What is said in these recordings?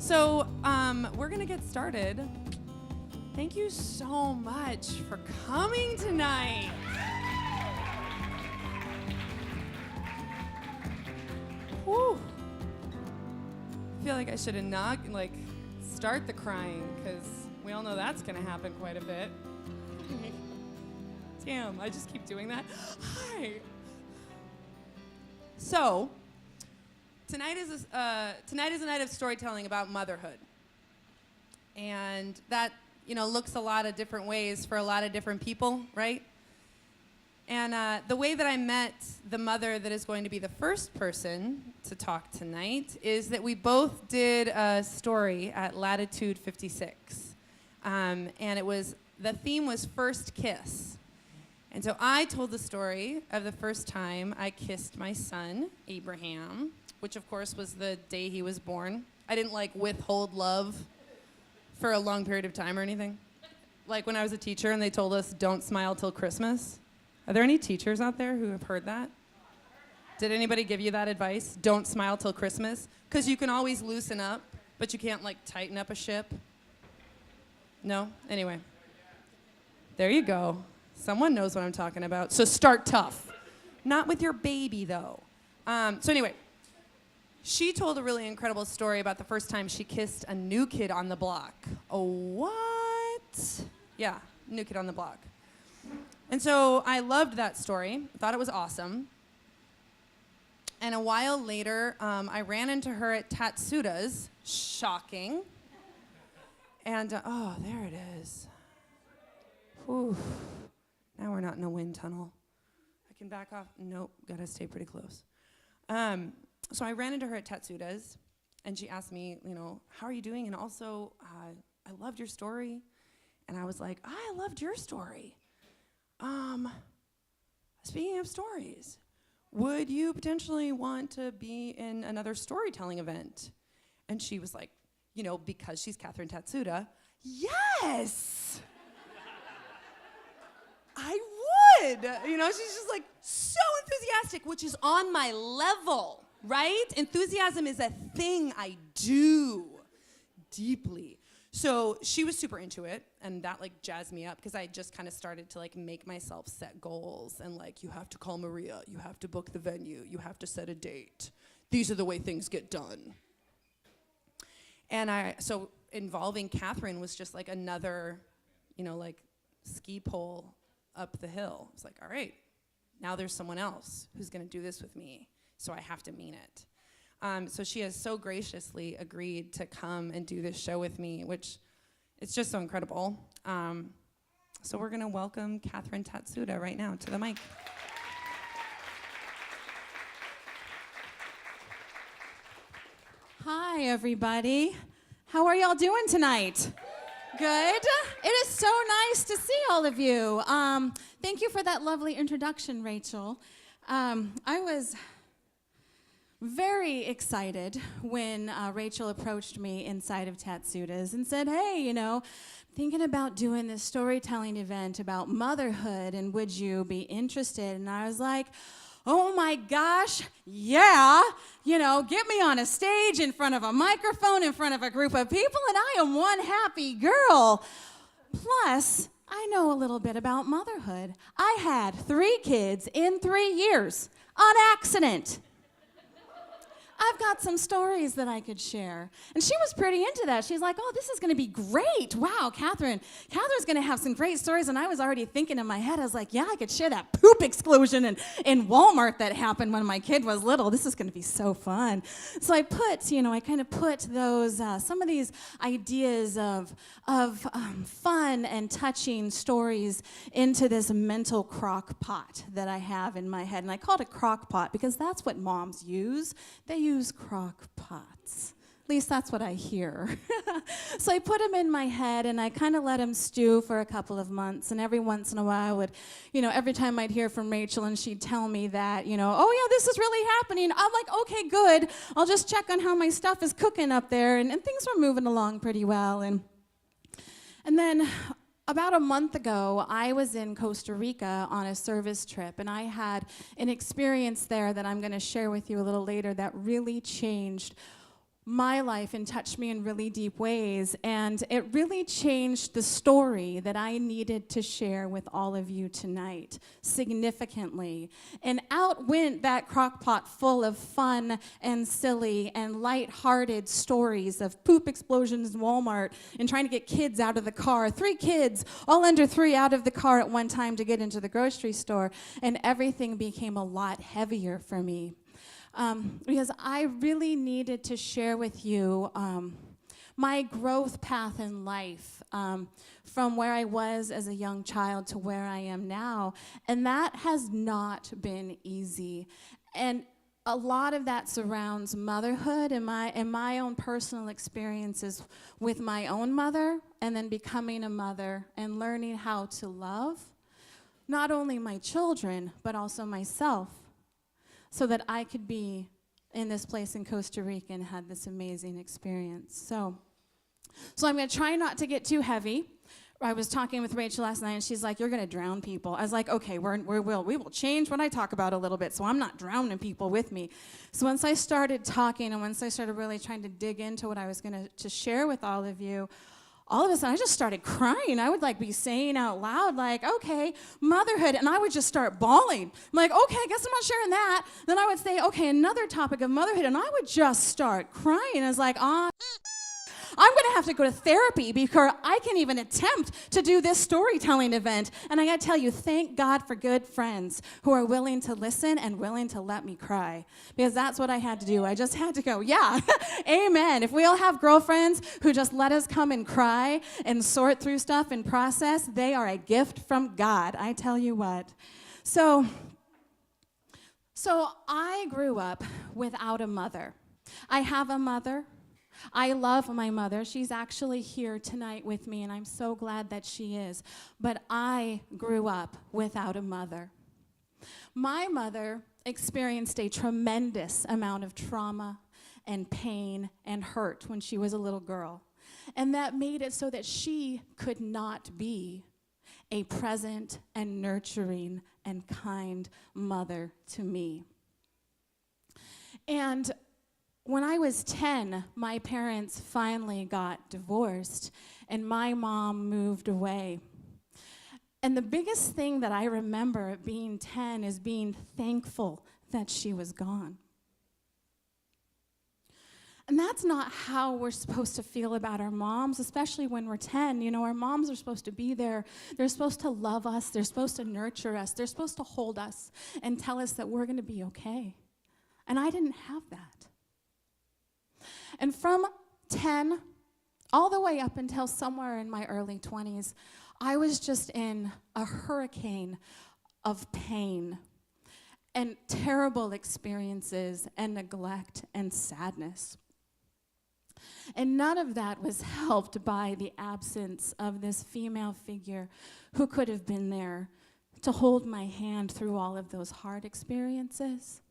We're going to get started. Thank you so much for coming tonight. Whew. I feel like I should have start the crying, because we all know that's going to happen quite a bit. Damn, I just keep doing that. Hi. So, tonight is a night of storytelling about motherhood. And that, looks a lot of different ways for a lot of different people, right? And the way that I met the mother that is going to be the first person to talk tonight is that we both did a story at Latitude 56. And the theme was first kiss. And so I told the story of the first time I kissed my son, Abraham, which of course was the day he was born. I didn't withhold love for a long period of time or anything. Like when I was a teacher and they told us don't smile till Christmas. Are there any teachers out there who have heard that? Did anybody give you that advice? Don't smile till Christmas? Because you can always loosen up, but you can't tighten up a ship. No? Anyway. There you go. Someone knows what I'm talking about. So start tough. Not with your baby, though. So anyway, she told a really incredible story about the first time she kissed a new kid on the block. Oh, what? Yeah, new kid on the block. And so I loved that story. Thought it was awesome. And a while later, I ran into her at Tatsuda's. Shocking. And, oh, there it is. Whew. Now we're not in a wind tunnel. I can back off. Nope, gotta stay pretty close. So I ran into her at Tatsuda's, and she asked me, how are you doing? And also, I loved your story. And I was like, I loved your story. Speaking of stories, would you potentially want to be in another storytelling event? And she was like, because she's Katherine Tatsuda, yes! I would. She's just so enthusiastic, which is on my level, right? Enthusiasm is a thing I do deeply. So she was super into it, and that jazzed me up because I just kind of started to make myself set goals and you have to call Maria, you have to book the venue, you have to set a date. These are the way things get done. And so involving Katherine was just another, ski pole up the hill. It's all right, now there's someone else who's going to do this with me, so I have to mean it. So she has so graciously agreed to come and do this show with me, which it's just so incredible. So we're going to welcome Katherine Tatsuda right now to the mic. Hi, everybody. How are y'all doing tonight? Good. It is so nice to see all of you. Thank you for that lovely introduction, Rachel. I was very excited when Rachel approached me inside of Tatsuda's and said, hey, thinking about doing this storytelling event about motherhood, and would you be interested? And I was like, oh my gosh, yeah, get me on a stage in front of a microphone, in front of a group of people, and I am one happy girl. Plus, I know a little bit about motherhood. I had 3 kids in 3 years on accident. I've got some stories that I could share. And she was pretty into that. She's like, oh, this is going to be great. Wow, Katherine's going to have some great stories. And I was already thinking in my head, I was like, yeah, I could share that poop explosion in Walmart that happened when my kid was little. This is going to be so fun. So I kind of put those, some of these ideas of fun and touching stories into this mental crock pot that I have in my head. And I call it a crock pot because that's what moms use. They use crock pots. At least that's what I hear. So I put them in my head, and I kind of let them stew for a couple of months. And every once in a while, I would, every time I'd hear from Rachel, and she'd tell me that, oh yeah, this is really happening. I'm like, okay, good. I'll just check on how my stuff is cooking up there, and things were moving along pretty well. And then about a month ago, I was in Costa Rica on a service trip, and I had an experience there that I'm going to share with you a little later that really changed my life and touched me in really deep ways. And it really changed the story that I needed to share with all of you tonight significantly. And out went that crock pot full of fun and silly and lighthearted stories of poop explosions in Walmart and trying to get kids out of the car. 3 kids, all under 3, out of the car at one time to get into the grocery store. And everything became a lot heavier for me. Because I really needed to share with you my growth path in life from where I was as a young child to where I am now. And that has not been easy. And a lot of that surrounds motherhood and my own personal experiences with my own mother, and then becoming a mother and learning how to love not only my children, but also myself, so that I could be in this place in Costa Rica and had this amazing experience. So I'm going to try not to get too heavy. I was talking with Rachel last night, and she's like, "You're going to drown people." I was like, "Okay, we will change what I talk about a little bit, so I'm not drowning people with me." So once I started talking, and once I started really trying to dig into what I was going to share with all of you, all of a sudden I just started crying. I would be saying out loud, "Okay, motherhood," and I would just start bawling. I'm like, "Okay, I guess I'm not sharing that." Then I would say, "Okay, another topic of motherhood," and I would just start crying. I was like, I'm going to have to go to therapy because I can't even attempt to do this storytelling event. And I got to tell you, thank God for good friends who are willing to listen and willing to let me cry, because that's what I had to do. I just had to go, yeah, amen. If we all have girlfriends who just let us come and cry and sort through stuff and process, they are a gift from God, I tell you what. So I grew up without a mother. I have a mother. I love my mother. She's actually here tonight with me, and I'm so glad that she is. But I grew up without a mother. My mother experienced a tremendous amount of trauma and pain and hurt when she was a little girl. And that made it so that she could not be a present and nurturing and kind mother to me. And when I was 10, my parents finally got divorced, and my mom moved away. And the biggest thing that I remember at being 10 is being thankful that she was gone. And that's not how we're supposed to feel about our moms, especially when we're 10. You know, our moms are supposed to be there. They're supposed to love us. They're supposed to nurture us. They're supposed to hold us and tell us that we're going to be okay. And I didn't have that. And from 10 all the way up until somewhere in my early 20s, I was just in a hurricane of pain and terrible experiences and neglect and sadness. And none of that was helped by the absence of this female figure who could have been there to hold my hand through all of those hard experiences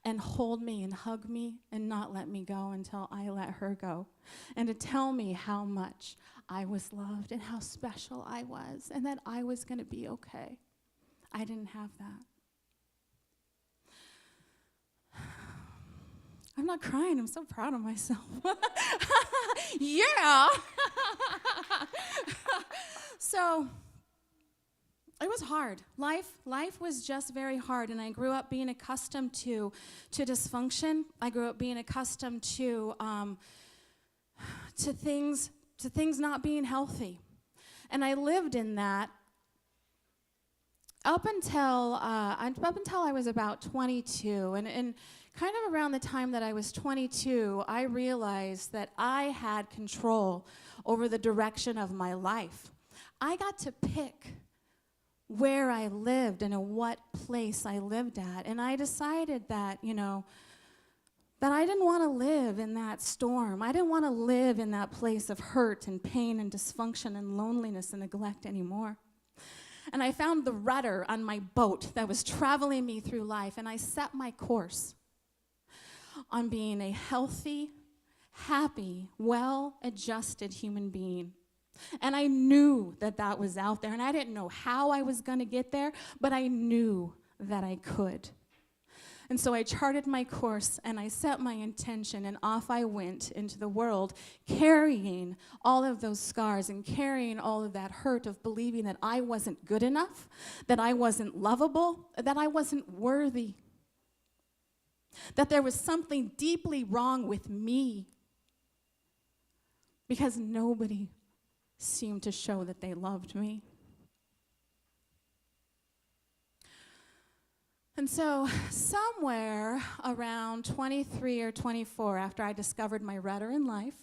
and hold me and hug me and not let me go until I let her go, and to tell me how much I was loved and how special I was and that I was going to be okay. I didn't have that. I'm not crying. I'm so proud of myself. Yeah. So it was hard. Life was just very hard, and I grew up being accustomed to dysfunction. I grew up being accustomed to things not being healthy, and I lived in that up until I was about 22, and kind of around the time that I was 22, I realized that I had control over the direction of my life. I got to pick where I lived and in what place I lived at. And I decided that, that I didn't want to live in that storm. I didn't want to live in that place of hurt and pain and dysfunction and loneliness and neglect anymore. And I found the rudder on my boat that was traveling me through life, and I set my course on being a healthy, happy, well-adjusted human being. And I knew that that was out there, and I didn't know how I was going to get there, but I knew that I could. And so I charted my course and I set my intention, and off I went into the world carrying all of those scars and carrying all of that hurt of believing that I wasn't good enough, that I wasn't lovable, that I wasn't worthy, that there was something deeply wrong with me because nobody seemed to show that they loved me. And so somewhere around 23 or 24, after I discovered my rudder in life,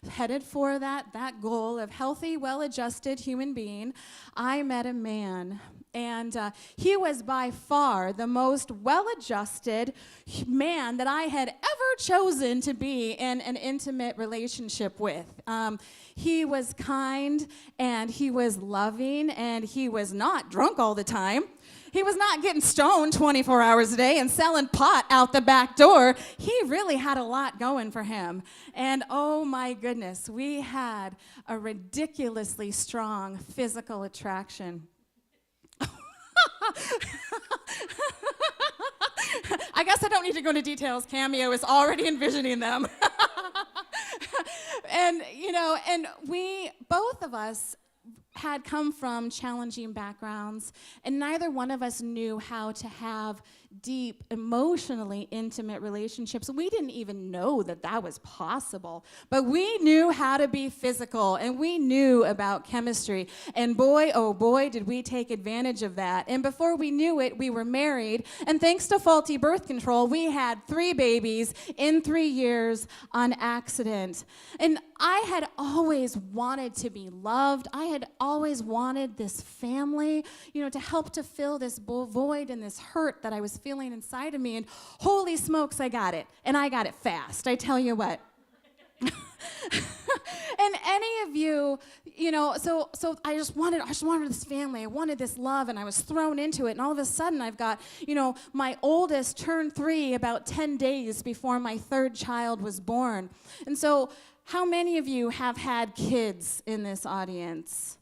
headed for that goal of healthy, well-adjusted human being, I met a man. And he was by far the most well-adjusted man that I had ever chosen to be in an intimate relationship with. He was kind, and he was loving, and he was not drunk all the time. He was not getting stoned 24 hours a day and selling pot out the back door. He really had a lot going for him. And oh my goodness, we had a ridiculously strong physical attraction. I guess I don't need to go into details. Cameo is already envisioning them. And, and we, both of us, had come from challenging backgrounds, and neither one of us knew how to have deep, emotionally intimate relationships. We didn't even know that that was possible, but we knew how to be physical, and we knew about chemistry, and boy, oh boy, did we take advantage of that. And before we knew it, we were married, and thanks to faulty birth control, we had 3 babies in 3 years on accident. And I had always wanted to be loved. I had always wanted this family, to help to fill this void and this hurt that I was feeling inside of me. And holy smokes, I got it. And I got it fast, I tell you what. And any of you, so I just wanted this family. I wanted this love, and I was thrown into it. And all of a sudden, I've got, my oldest turned 3 about 10 days before my 3rd child was born. And so how many of you have had kids in this audience?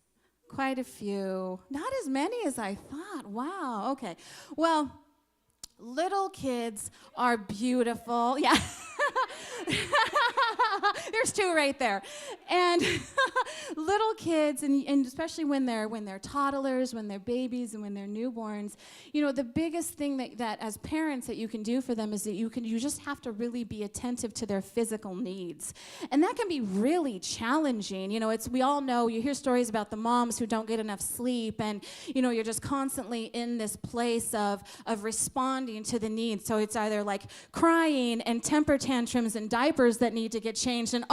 Quite a few. Not as many as I thought. Wow, okay. Well, little kids are beautiful. Yeah. There's 2 right there. And little kids, and especially when they're toddlers, when they're babies, and when they're newborns, the biggest thing that as parents that you can do for them is that you just have to really be attentive to their physical needs. And that can be really challenging. We all know, you hear stories about the moms who don't get enough sleep, and you're just constantly in this place of responding to the needs. So it's either like crying and temper tantrums and diapers that need to get changed, and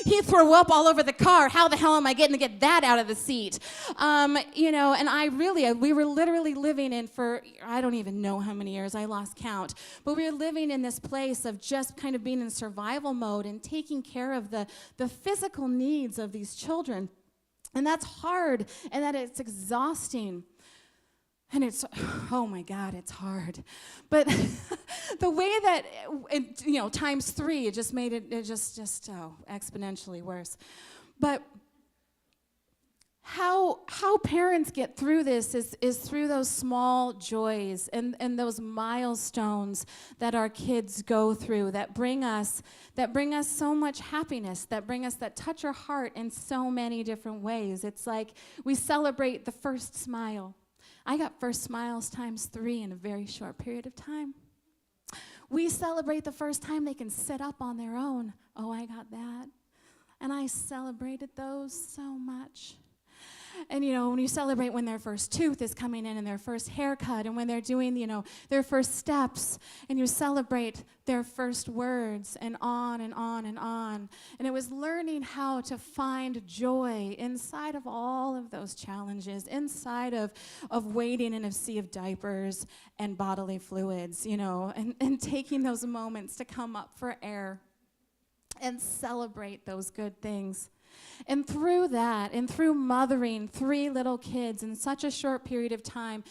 he threw up all over the car. How the hell am I getting to get that out of the seat? And we were literally living in, for I don't even know how many years, I lost count, but we were living in this place of just kind of being in survival mode and taking care of the physical needs of these children. And that's hard, and that it's exhausting. And it's, oh my God, it's hard. But the way that, times 3, it just made it just exponentially worse. But how parents get through this is through those small joys and those milestones that our kids go through that bring us so much happiness, that touch our heart in so many different ways. It's like we celebrate the first smile. I got first smiles times 3 in a very short period of time. We celebrate the first time they can sit up on their own. Oh, I got that. And I celebrated those so much. And, when you celebrate when their first tooth is coming in and their first haircut, and when they're doing, their first steps, and you celebrate their first words, and on and on and on. And it was learning how to find joy inside of all of those challenges, inside of waiting in a sea of diapers and bodily fluids, and taking those moments to come up for air and celebrate those good things. And through that, and through mothering 3 little kids in such a short period of time,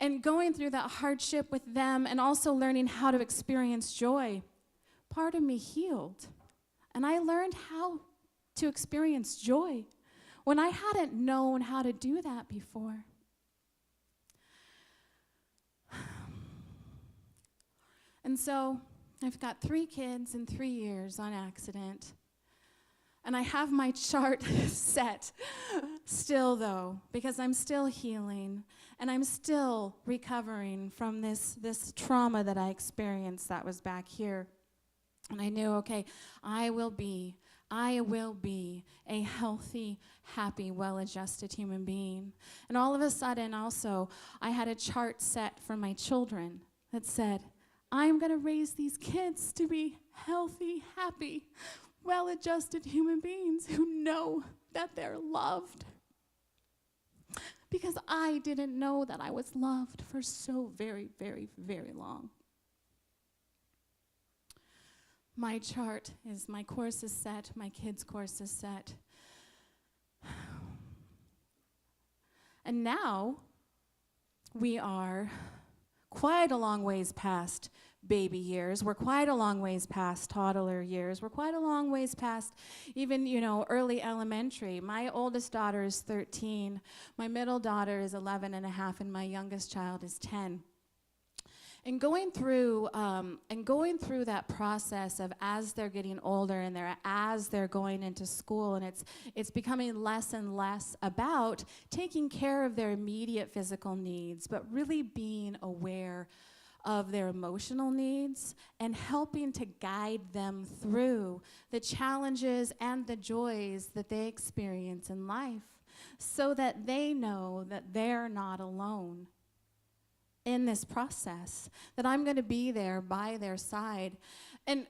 and going through that hardship with them, and also learning how to experience joy, part of me healed. And I learned how to experience joy when I hadn't known how to do that before. And so I've got 3 kids in 3 years on accident. And I have my chart set still, though, because I'm still healing and I'm still recovering from this trauma that I experienced that was back here. And I knew, okay, I will be a healthy, happy, well-adjusted human being. And all of a sudden, also, I had a chart set for my children that said, I'm going to raise these kids to be healthy, happy, well-adjusted human beings who know that they're loved. Because I didn't know that I was loved for so very, very, very long. My chart is, my course is set, my kids' course is set. And now we are quite a long ways past baby years. We're quite a long ways past toddler years. We're quite a long ways past even, early elementary. My oldest daughter is 13. My middle daughter is 11 and a half, and my youngest child is 10. And going through that process of as they're getting older and as they're going into school, and it's becoming less and less about taking care of their immediate physical needs, but really being aware of their emotional needs and helping to guide them through the challenges and the joys that they experience in life, so that they know that they're not alone in this process, that I'm going to be there by their side. And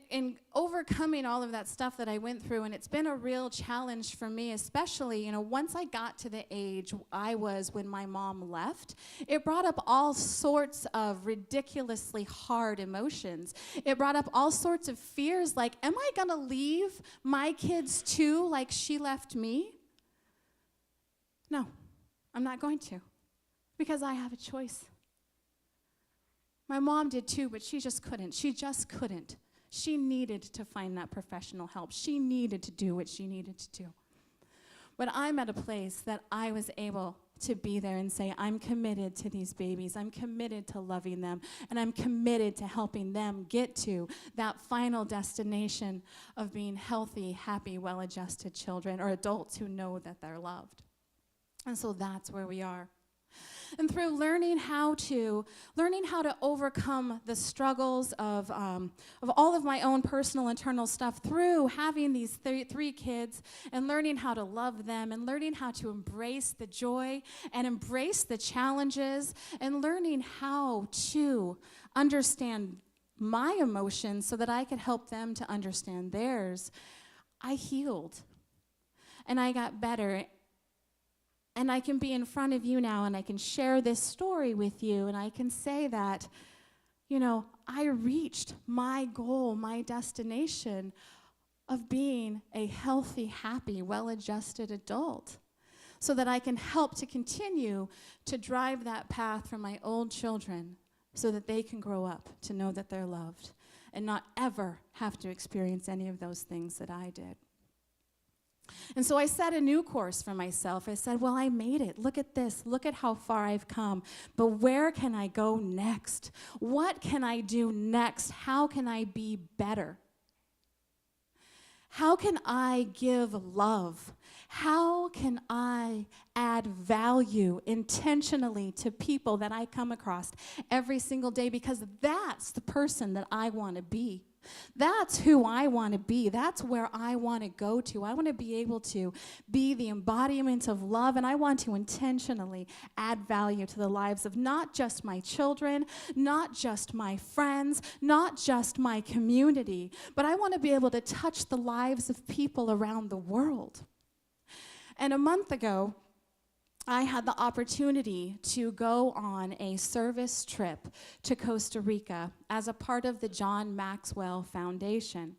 overcoming all of that stuff that I went through, and it's been a real challenge for me, especially, once I got to the age I was when my mom left, it brought up all sorts of ridiculously hard emotions. It brought up all sorts of fears, like, am I going to leave my kids too, like she left me? No, I'm not going to, because I have a choice. My mom did too, but she just couldn't. She needed to find that professional help. She needed to do what she needed to do. But I'm at a place that I was able to be there and say, I'm committed to these babies. I'm committed to loving them. And I'm committed to helping them get to that final destination of being healthy, happy, well-adjusted children or adults who know that they're loved. And so that's where we are. And through learning how to overcome the struggles of all of my own personal internal stuff, through having these three kids and learning how to love them and learning how to embrace the joy and embrace the challenges and learning how to understand my emotions so that I could help them to understand theirs, I healed and I got better. And I can be in front of you now and I can share this story with you and I can say that, I reached my goal, my destination of being a healthy, happy, well-adjusted adult so that I can help to continue to drive that path for my old children so that they can grow up to know that they're loved and not ever have to experience any of those things that I did. And so I set a new course for myself. I said, well, I made it. Look at this. Look at how far I've come. But where can I go next? What can I do next? How can I be better? How can I give love? How can I add value intentionally to people that I come across every single day? Because that's the person that I want to be. That's who I want to be. That's where I want to go to. I want to be able to be the embodiment of love, and I want to intentionally add value to the lives of not just my children, not just my friends, not just my community, but I want to be able to touch the lives of people around the world. And a month ago, I had the opportunity to go on a service trip to Costa Rica as a part of the John Maxwell Foundation.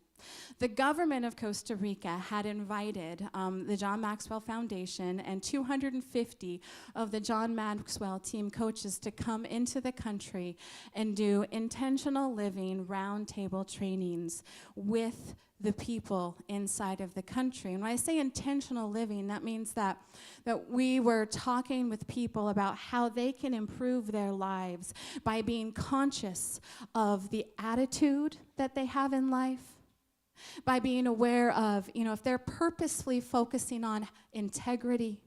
The government of Costa Rica had invited the John Maxwell Foundation and 250 of the John Maxwell team coaches to come into the country and do intentional living roundtable trainings with the people inside of the country. And when I say intentional living, that means that we were talking with people about how they can improve their lives by being conscious of the attitude that they have in life, by being aware of, if they're purposefully focusing on integrity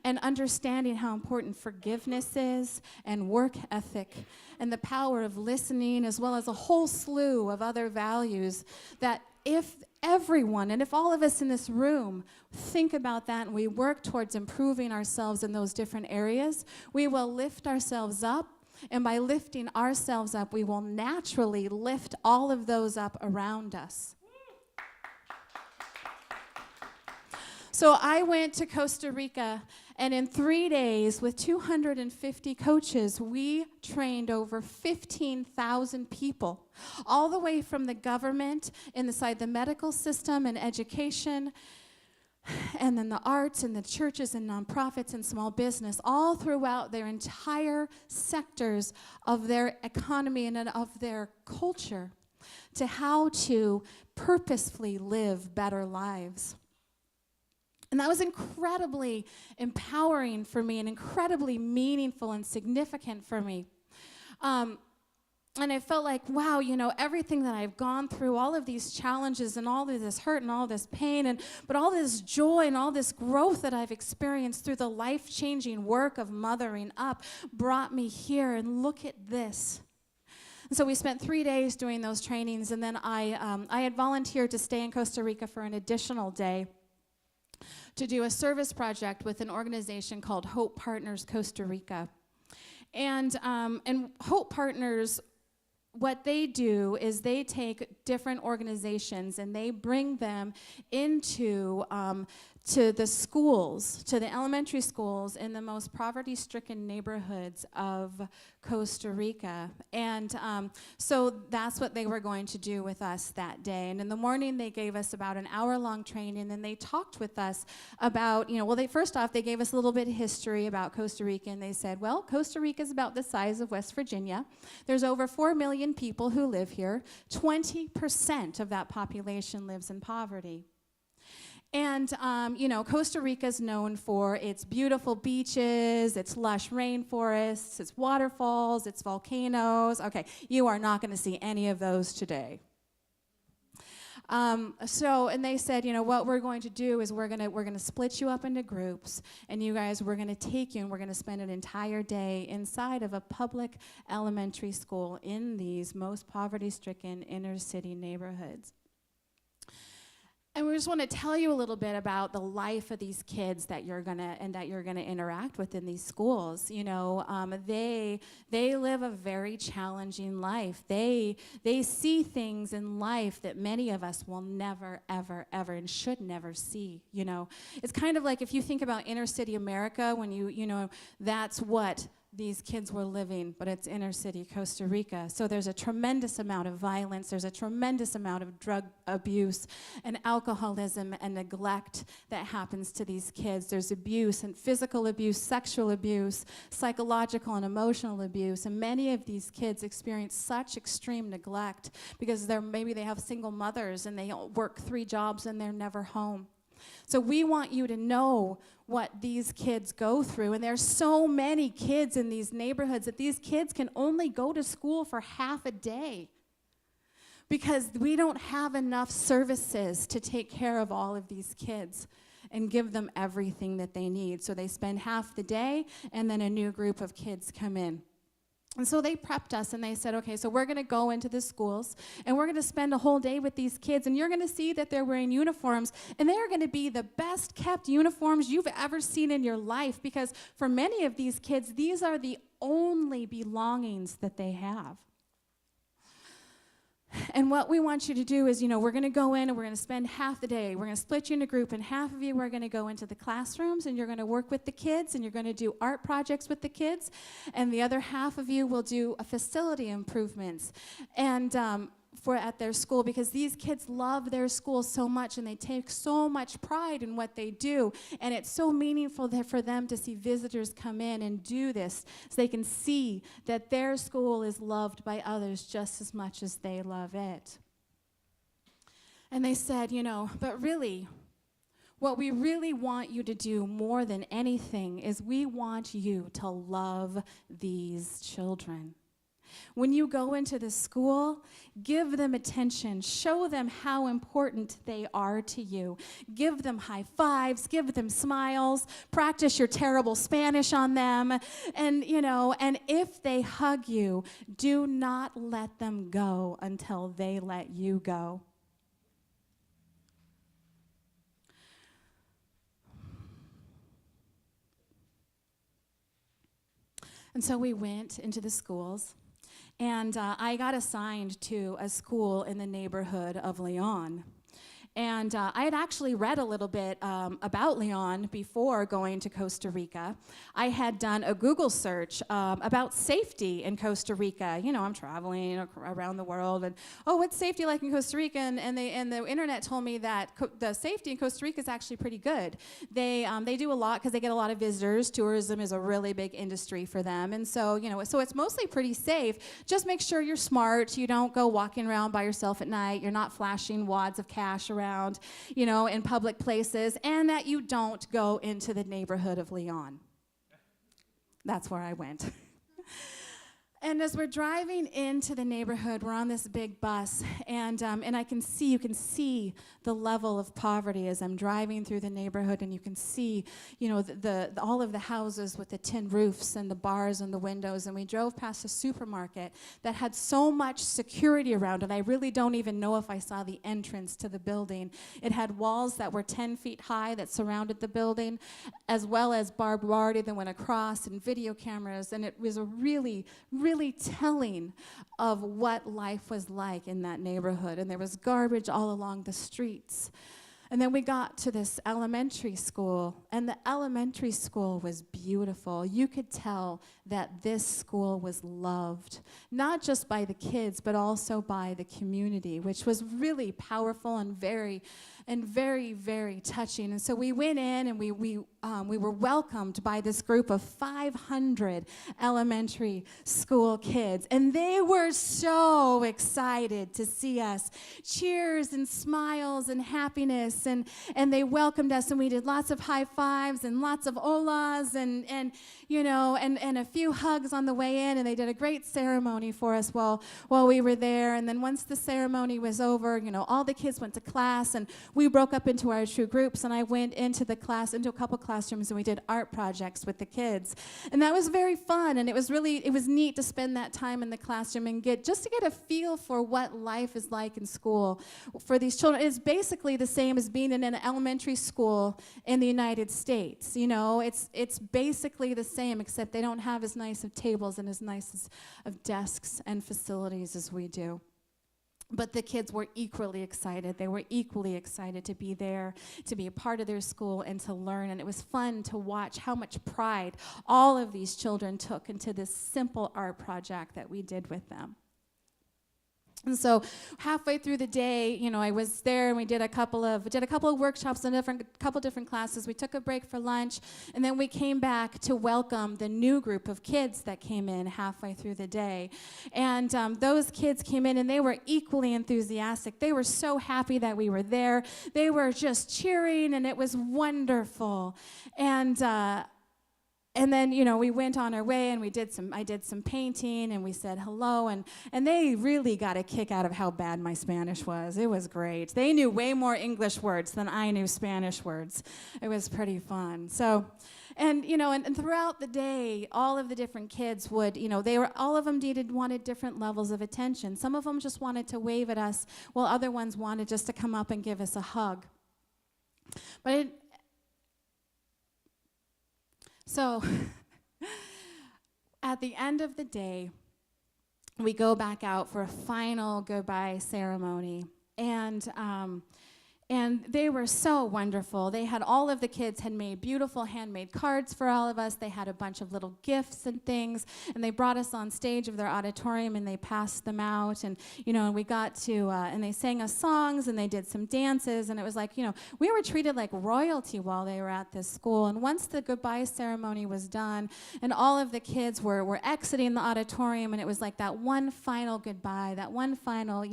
and understanding how important forgiveness is and work ethic and the power of listening, as well as a whole slew of other values, that if everyone and if all of us in this room think about that and we work towards improving ourselves in those different areas, we will lift ourselves up. And by lifting ourselves up, we will naturally lift all of those up around us. So I went to Costa Rica, and in 3 days, with 250 coaches, we trained over 15,000 people, all the way from the government, inside the medical system and education, and then the arts and the churches and nonprofits and small business, all throughout their entire sectors of their economy and of their culture, to how to purposefully live better lives. And that was incredibly empowering for me and incredibly meaningful and significant for me. And I felt like, wow, everything that I've gone through, all of these challenges and all of this hurt and all this pain, but all this joy and all this growth that I've experienced through the life-changing work of mothering up brought me here, and look at this. And so we spent 3 days doing those trainings, and then I had volunteered to stay in Costa Rica for an additional day to do a service project with an organization called Hope Partners Costa Rica. And Hope Partners, what they do is they take different organizations and they bring them into to the schools, to the elementary schools in the most poverty-stricken neighborhoods of Costa Rica. And so that's what they were going to do with us that day. And in the morning, they gave us about an hour-long training, and they talked with us about, first off, they gave us a little bit of history about Costa Rica, and they said, well, Costa Rica is about the size of West Virginia. There's over 4 million people who live here. 20% of that population lives in poverty. And, Costa Rica is known for its beautiful beaches, its lush rainforests, its waterfalls, its volcanoes. Okay, you are not going to see any of those today. And they said, what we're going to do is we're going to split you up into groups, and you guys, we're going to take you and we're going to spend an entire day inside of a public elementary school in these most poverty-stricken inner city neighborhoods. And we just want to tell you a little bit about the life of these kids that you're gonna interact with in these schools. They live a very challenging life. They see things in life that many of us will never, ever, ever, and should never see. It's kind of like if you think about inner city America, when that's what these kids were living, but it's inner city Costa Rica. So there's a tremendous amount of violence, there's a tremendous amount of drug abuse and alcoholism and neglect that happens to these kids. There's abuse and physical abuse, sexual abuse, psychological and emotional abuse, and many of these kids experience such extreme neglect because maybe they have single mothers and they work 3 jobs and they're never home. So we want you to know what these kids go through. And there's so many kids in these neighborhoods that these kids can only go to school for half a day because we don't have enough services to take care of all of these kids and give them everything that they need. So they spend half the day, and then a new group of kids come in. And so they prepped us, and they said, okay, so we're going to go into the schools, and we're going to spend a whole day with these kids, and you're going to see that they're wearing uniforms, and they are going to be the best-kept uniforms you've ever seen in your life, because for many of these kids, these are the only belongings that they have. And what we want you to do is, we're going to go in and we're going to spend half the day. We're going to split you into a group, and half of you are going to go into the classrooms, and you're going to work with the kids, and you're going to do art projects with the kids, and the other half of you will do facility improvements. And for at their school, because these kids love their school so much and they take so much pride in what they do, and it's so meaningful for them to see visitors come in and do this so they can see that their school is loved by others just as much as they love it. And they said, but really, what we really want you to do more than anything is we want you to love these children. When you go into the school, give them attention. Show them how important they are to you. Give them high fives. Give them smiles. Practice your terrible Spanish on them. And if they hug you, do not let them go until they let you go. And so we went into the schools. And I got assigned to a school in the neighborhood of Leon. And I had actually read a little bit about Leon before going to Costa Rica. I had done a Google search about safety in Costa Rica. I'm traveling around the world, and what's safety like in Costa Rica? And the internet told me that the safety in Costa Rica is actually pretty good. They do a lot because they get a lot of visitors. Tourism is a really big industry for them, and so so it's mostly pretty safe. Just make sure you're smart. You don't go walking around by yourself at night. You're not flashing wads of cash around, in public places, and that you don't go into the neighborhood of Leon. That's where I went. And as we're driving into the neighborhood, we're on this big bus, and you can see the level of poverty as I'm driving through the neighborhood, and you can see, all of the houses with the tin roofs and the bars and the windows, and we drove past a supermarket that had so much security around it. I really don't even know if I saw the entrance to the building. It had walls that were 10 feet high that surrounded the building, as well as barbed wire that went across and video cameras, and it was a really telling of what life was like in that neighborhood. And there was garbage all along the streets. And then we got to this elementary school, and the elementary school was beautiful. You could tell that this school was loved, not just by the kids, but also by the community, which was really powerful and very, very touching. And so we went in, and we were welcomed by this group of 500 elementary school kids, and they were so excited to see us. Cheers and smiles and happiness, and they welcomed us, and we did lots of high fives and lots of holas and a few hugs on the way in, and they did a great ceremony for us while we were there. And then once the ceremony was over, all the kids went to class, and we broke up into our two groups, and I went into a couple classrooms, and we did art projects with the kids. And that was very fun, and it was neat to spend that time in the classroom and get a feel for what life is like in school for these children. It's basically the same as being in an elementary school in the United States. It's basically the same, except they don't have as nice of tables and as nice of desks and facilities as we do. But the kids were equally excited. They were equally excited to be there, to be a part of their school, and to learn. And it was fun to watch how much pride all of these children took into this simple art project that we did with them. And so halfway through the day, I was there, and we did a couple of workshops in couple different classes. We took a break for lunch, and then we came back to welcome the new group of kids that came in halfway through the day. And those kids came in, and they were equally enthusiastic. They were so happy that we were there. They were just cheering, and it was wonderful. And then, we went on our way, and I did some painting, and we said hello, and they really got a kick out of how bad my Spanish was. It was great. They knew way more English words than I knew Spanish words. It was pretty fun. So, and throughout the day, all of the different kids would, all of them wanted different levels of attention. Some of them just wanted to wave at us, while other ones wanted just to come up and give us a hug. So, at the end of the day, we go back out for a final goodbye ceremony, and And they were so wonderful. They had, all of the kids had made beautiful handmade cards for all of us. They had a bunch of little gifts and things, and they brought us on stage of their auditorium, and they passed them out, and, and we got to, and they sang us songs, and they did some dances, and it was like, we were treated like royalty while they were at this school. And once the goodbye ceremony was done, and all of the kids were exiting the auditorium, and it was like that one final goodbye, that one final,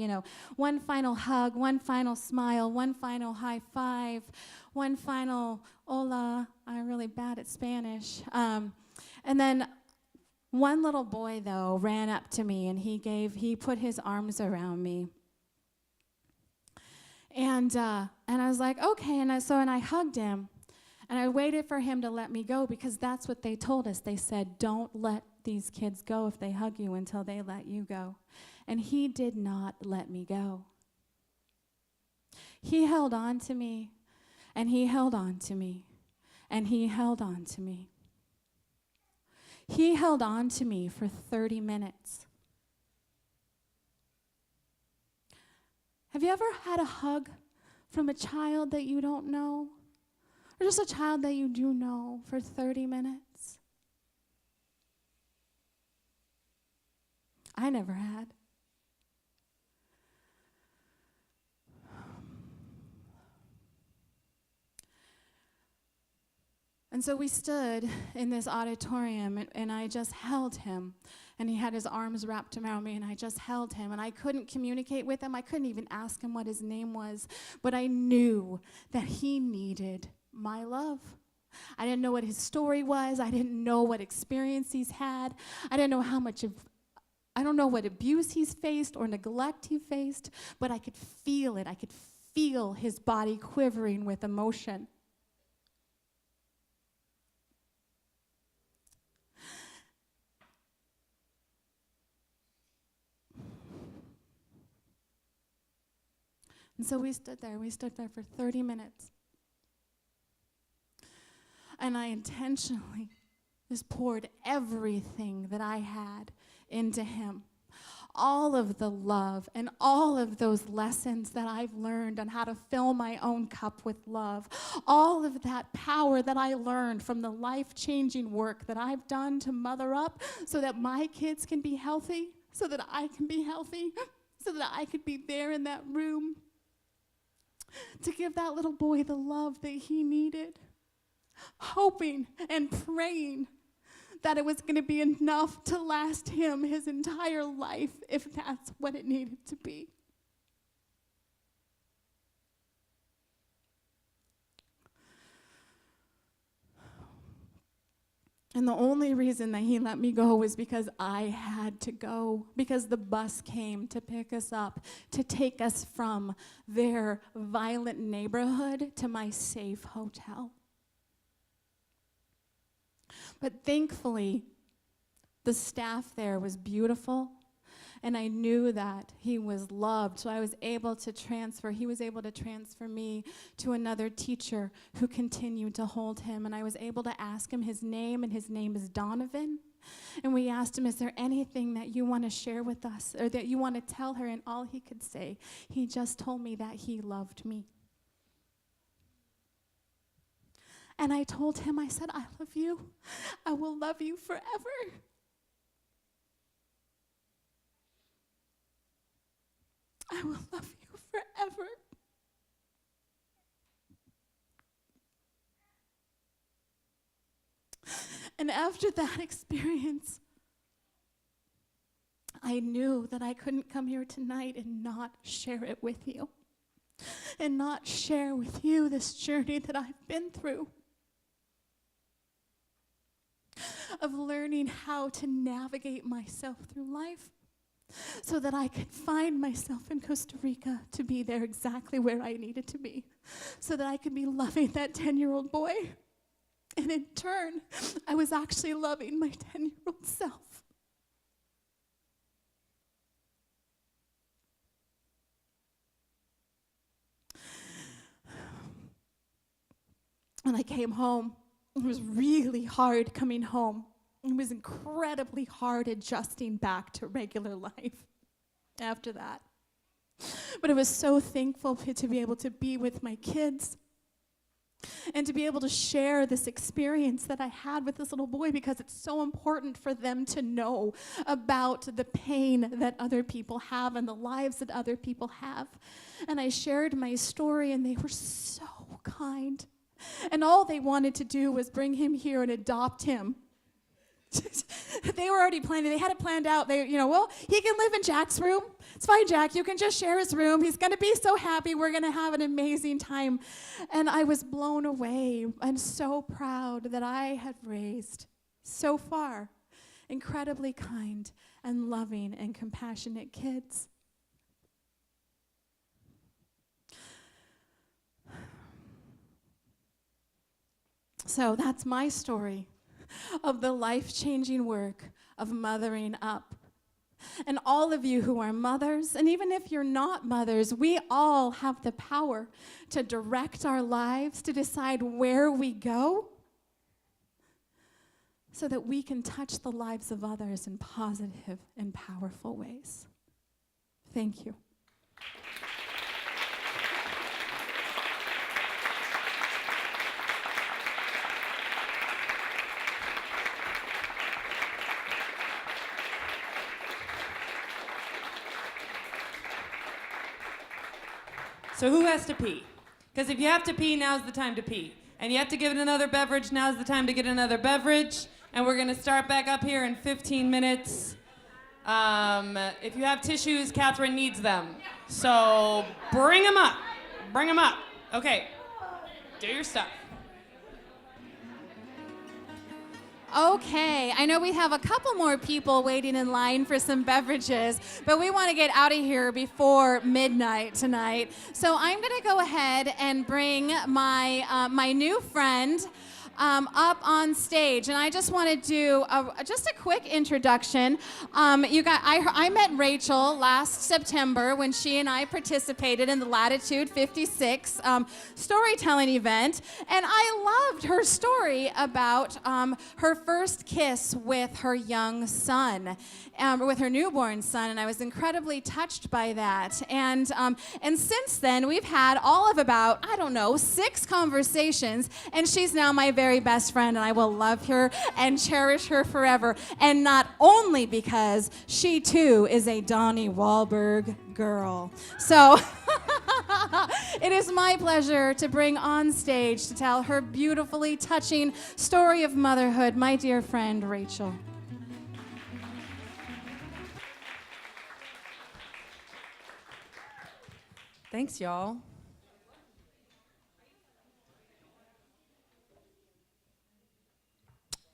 one final hug, one final smile, one final high five, one final hola. I'm really bad at Spanish. And then one little boy, though, ran up to me, and he put his arms around me. And I was like, okay, and I hugged him, and I waited for him to let me go, because that's what they told us. They said, don't let these kids go if they hug you until they let you go. And he did not let me go. He held on to me, and he held on to me, and he held on to me. He held on to me for 30 minutes. Have you ever had a hug from a child that you don't know? Or just a child that you do know for 30 minutes? I never had. And so we stood in this auditorium, and I just held him. And he had his arms wrapped around me, and I just held him. And I couldn't communicate with him. I couldn't even ask him what his name was. But I knew that he needed my love. I didn't know what his story was. I didn't know what experience he's had. I didn't know I don't know what abuse he's faced or neglect he faced. But I could feel it. I could feel his body quivering with emotion. And so we stood there for 30 minutes. And I intentionally just poured everything that I had into him. All of the love and all of those lessons that I've learned on how to fill my own cup with love. All of that power that I learned from the life-changing work that I've done to mother up so that my kids can be healthy, so that I can be healthy, so that I could be there in that room to give that little boy the love that he needed, hoping and praying that it was going to be enough to last him his entire life, if that's what it needed to be. And the only reason that he let me go was because I had to go, because the bus came to pick us up, to take us from their violent neighborhood to my safe hotel. But thankfully, the staff there was beautiful, and I knew that he was loved, so I was able to transfer. He was able to transfer me to another teacher who continued to hold him, and I was able to ask him his name, and his name is Donovan. And we asked him, is there anything that you want to share with us, or that you want to tell her? And all he could say, he just told me that he loved me. And I told him, I said, I love you. I will love you forever. I will love you forever. And after that experience, I knew that I couldn't come here tonight and not share it with you. And not share with you this journey that I've been through. Of learning how to navigate myself through life, so that I could find myself in Costa Rica to be there exactly where I needed to be, so that I could be loving that 10-year-old boy. And in turn, I was actually loving my 10-year-old self. When I came home, it was really hard coming home. It was incredibly hard adjusting back to regular life after that. But I was so thankful to be able to be with my kids and to be able to share this experience that I had with this little boy, because it's so important for them to know about the pain that other people have and the lives that other people have. And I shared my story, and they were so kind. And all they wanted to do was bring him here and adopt him. They were already planning. They had it planned out. Well, he can live in Jack's room. It's fine, Jack. You can just share his room. He's going to be so happy. We're going to have an amazing time. And I was blown away and so proud that I had raised so far incredibly kind and loving and compassionate kids. So that's my story of the life-changing work of mothering up. And all of you who are mothers, and even if you're not mothers, we all have the power to direct our lives, to decide where we go, so that we can touch the lives of others in positive and powerful ways. Thank you. So who has to pee? Because if you have to pee, now's the time to pee. And you have to give it another beverage, now's the time to get another beverage. And we're gonna start back up here in 15 minutes. If you have tissues, Katherine needs them. So bring them up. Bring them up. Okay, do your stuff. Okay, I know we have a couple more people waiting in line for some beverages, but we want to get out of here before midnight tonight. So I'm going to go ahead and bring my new friend up on stage, and I just want to do just a quick introduction. I met Rachel last September when she and I participated in the Latitude 56 storytelling event, and I loved her story about her first kiss with her young son, with her newborn son, and I was incredibly touched by that. And since then, we've had all of about, 6 conversations, and she's now my very best friend, and I will love her and cherish her forever. And not only because she too is a Donnie Wahlberg girl. So it is my pleasure to bring on stage to tell her beautifully touching story of motherhood, my dear friend Rachel. Thanks, y'all.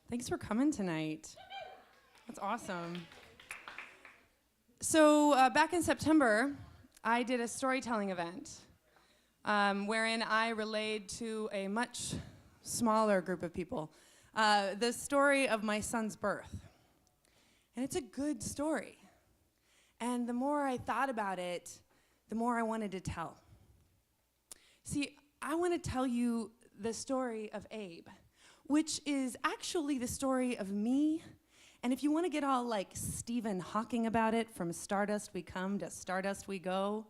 Thanks for coming tonight. That's awesome. So back in September, I did a storytelling event wherein I relayed to a much smaller group of people the story of my son's birth. And it's a good story. And the more I thought about it, the more I wanted to tell. See, I want to tell you the story of Abe, which is actually the story of me. And if you want to get all like Stephen Hawking about it, from stardust we come to stardust we go,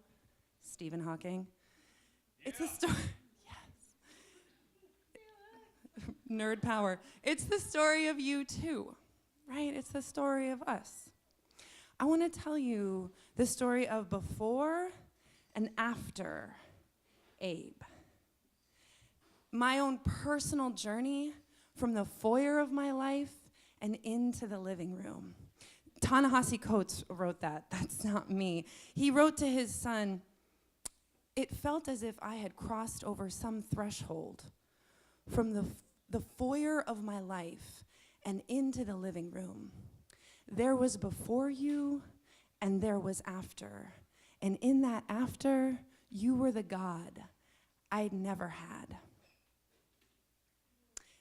Stephen Hawking. Yeah. It's a story, yes. Nerd power. It's the story of you too, right? It's the story of us. I want to tell you the story of before and after Abe. My own personal journey from the foyer of my life and into the living room. Ta-Nehisi Coates wrote that. That's not me. He wrote to his son, "It felt as if I had crossed over some threshold from the foyer of my life and into the living room. There was before you and there was after. And in that after, you were the God I'd never had."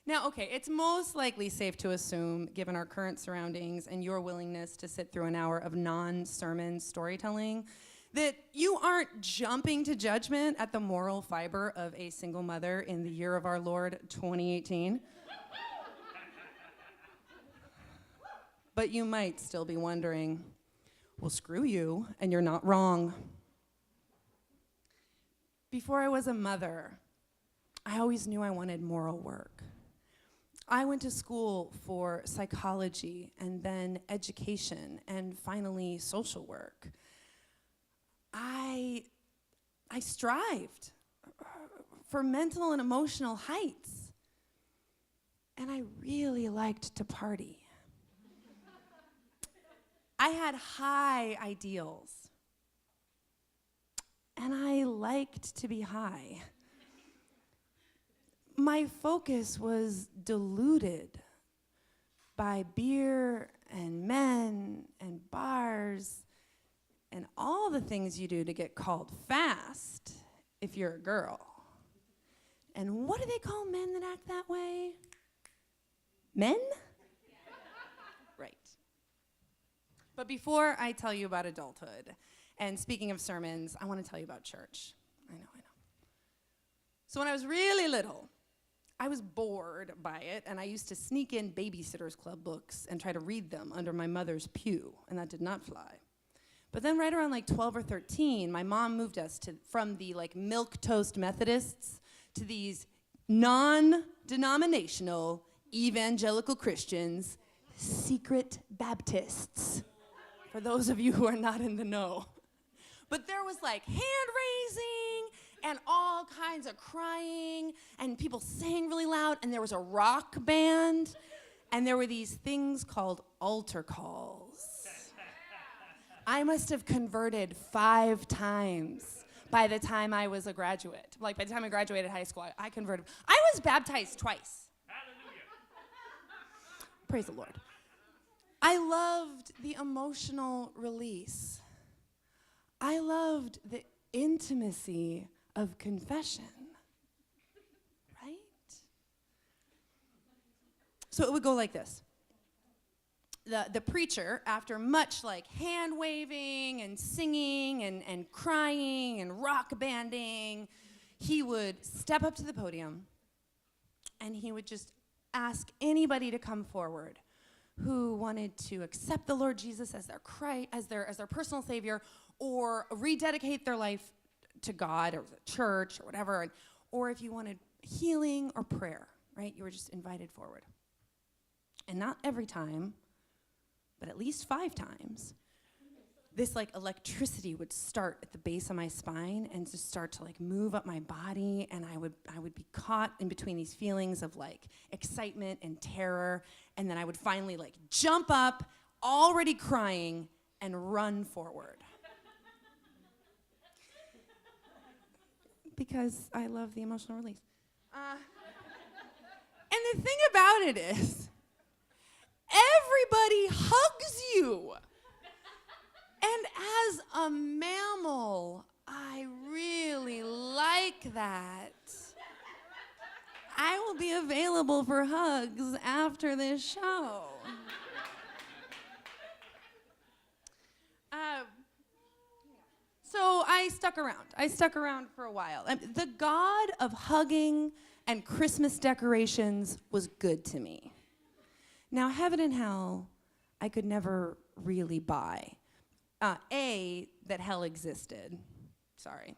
Now, okay, it's most likely safe to assume, given our current surroundings and your willingness to sit through an hour of non-sermon storytelling, that you aren't jumping to judgment at the moral fiber of a single mother in the year of our Lord, 2018. But you might still be wondering, well, screw you, and you're not wrong. Before I was a mother, I always knew I wanted moral work. I went to school for psychology and then education and finally social work. I strived for mental and emotional heights. And I really liked to party. I had high ideals. And I liked to be high. My focus was diluted by beer and men and bars and all the things you do to get called fast if you're a girl. And what do they call men that act that way? Men? Right. But before I tell you about adulthood, and speaking of sermons, I want to tell you about church. I know. So when I was really little, I was bored by it, and I used to sneak in Babysitters Club books and try to read them under my mother's pew, and that did not fly. But then right around like 12 or 13, my mom moved us from the like milquetoast Methodists to these non-denominational evangelical Christians, secret Baptists, for those of you who are not in the know. But there was like hand raising and all kinds of crying and people saying really loud, and there was a rock band, and there were these things called altar calls. I must have converted 5 times by the time I was a graduate. Like by the time I graduated high school, I converted. I was baptized twice. Hallelujah. Praise the Lord. I loved the emotional release. I loved the intimacy of confession, right? So it would go like this. The preacher, after much like hand waving and singing and crying and rock banding, he would step up to the podium and he would just ask anybody to come forward who wanted to accept the Lord Jesus as their personal Savior, or rededicate their life to God or the church or whatever, or if you wanted healing or prayer, right? You were just invited forward. And not every time, but at least 5 times, this like electricity would start at the base of my spine and just start to like move up my body, and I would be caught in between these feelings of like excitement and terror, and then I would finally like jump up, already crying, and run forward. Because I love the emotional release. And the thing about it is, everybody hugs you. And as a mammal, I really like that. I will be available for hugs after this show. So I stuck around. I stuck around for a while. The God of hugging and Christmas decorations was good to me. Now, heaven and hell, I could never really buy. A, that hell existed. Sorry.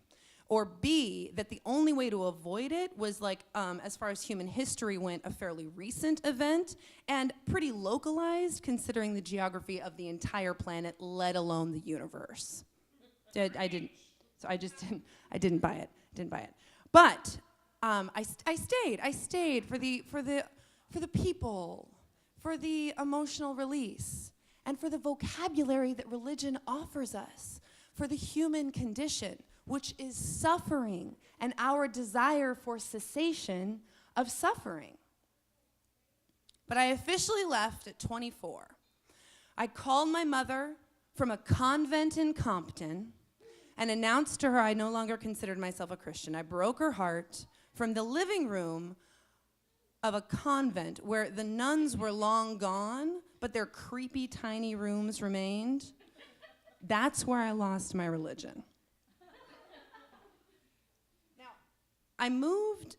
Or B, that the only way to avoid it was like, as far as human history went, a fairly recent event and pretty localized considering the geography of the entire planet, let alone the universe. I didn't buy it. But I stayed for the people, for the emotional release, and for the vocabulary that religion offers us, for the human condition, which is suffering and our desire for cessation of suffering. But I officially left at 24. I called my mother from a convent in Compton and announced to her I no longer considered myself a Christian. I broke her heart from the living room of a convent where the nuns were long gone, but their creepy tiny rooms remained. That's where I lost my religion. Now, I moved,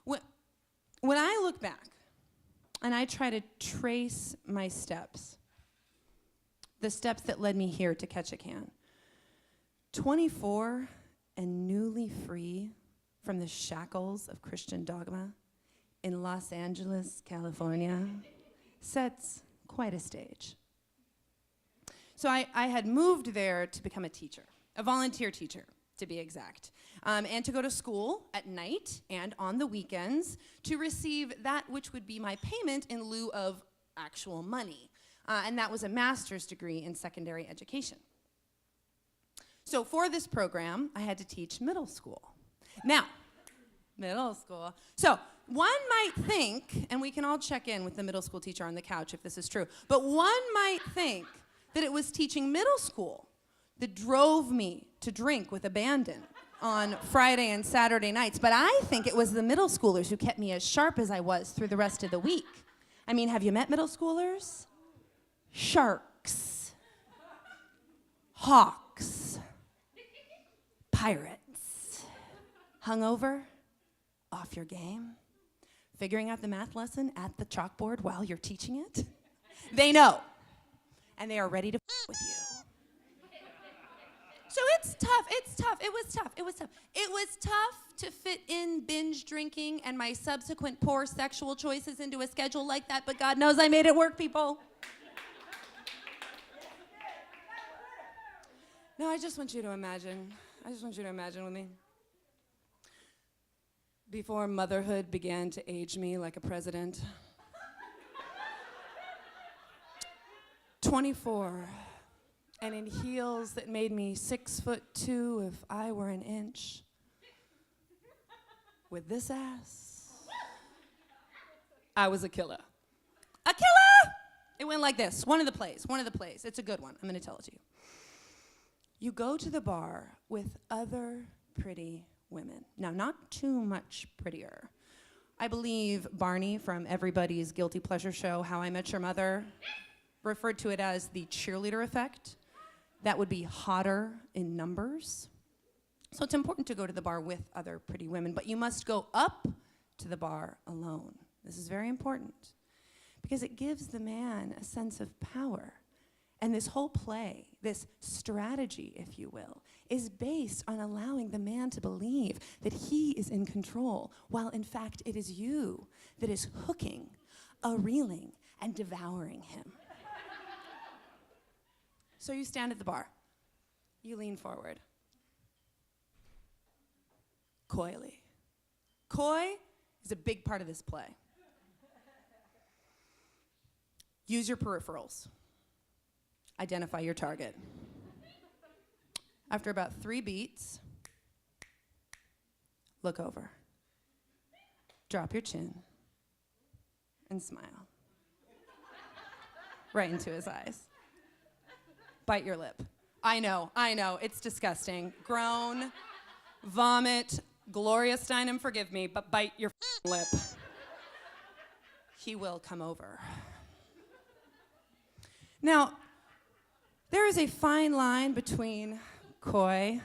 when I look back and I try to trace my steps, the steps that led me here to Ketchikan, 24 and newly free from the shackles of Christian dogma in Los Angeles, California, sets quite a stage. So I had moved there to become a teacher, a volunteer teacher, to be exact, and to go to school at night and on the weekends to receive that which would be my payment in lieu of actual money. And that was a master's degree in secondary education. So for this program, I had to teach middle school. Now, middle school. So one might think, and we can all check in with the middle school teacher on the couch if this is true, but one might think that it was teaching middle school that drove me to drink with abandon on Friday and Saturday nights. But I think it was the middle schoolers who kept me as sharp as I was through the rest of the week. I mean, have you met middle schoolers? Sharks, hawks, pirates, hungover, off your game, figuring out the math lesson at the chalkboard while you're teaching it. They know, and they are ready to with you. So it's tough, it was tough. It was tough to fit in binge drinking and my subsequent poor sexual choices into a schedule like that, but God knows I made it work, people. No, I just want you to imagine with me. Before motherhood began to age me like a president. 24, and in heels that made me 6'2" if I were an inch. With this ass, I was a killer. A killer! It went like this, one of the plays. It's a good one, I'm gonna tell it to you. You go to the bar with other pretty women. Now, not too much prettier. I believe Barney from Everybody's Guilty Pleasure show, How I Met Your Mother, referred to it as the cheerleader effect. That would be hotter in numbers. So it's important to go to the bar with other pretty women, but you must go up to the bar alone. This is very important because it gives the man a sense of power. And this whole play, this strategy, if you will, is based on allowing the man to believe that he is in control, while in fact it is you that is hooking, reeling, and devouring him. So you stand at the bar. You lean forward. Coyly. Coy is a big part of this play. Use your peripherals. Identify your target. After about 3 beats, look over. Drop your chin and smile. Right into his eyes. Bite your lip. I know, it's disgusting. Groan, vomit, Gloria Steinem, forgive me, but bite your lip. He will come over. Now, there is a fine line between coy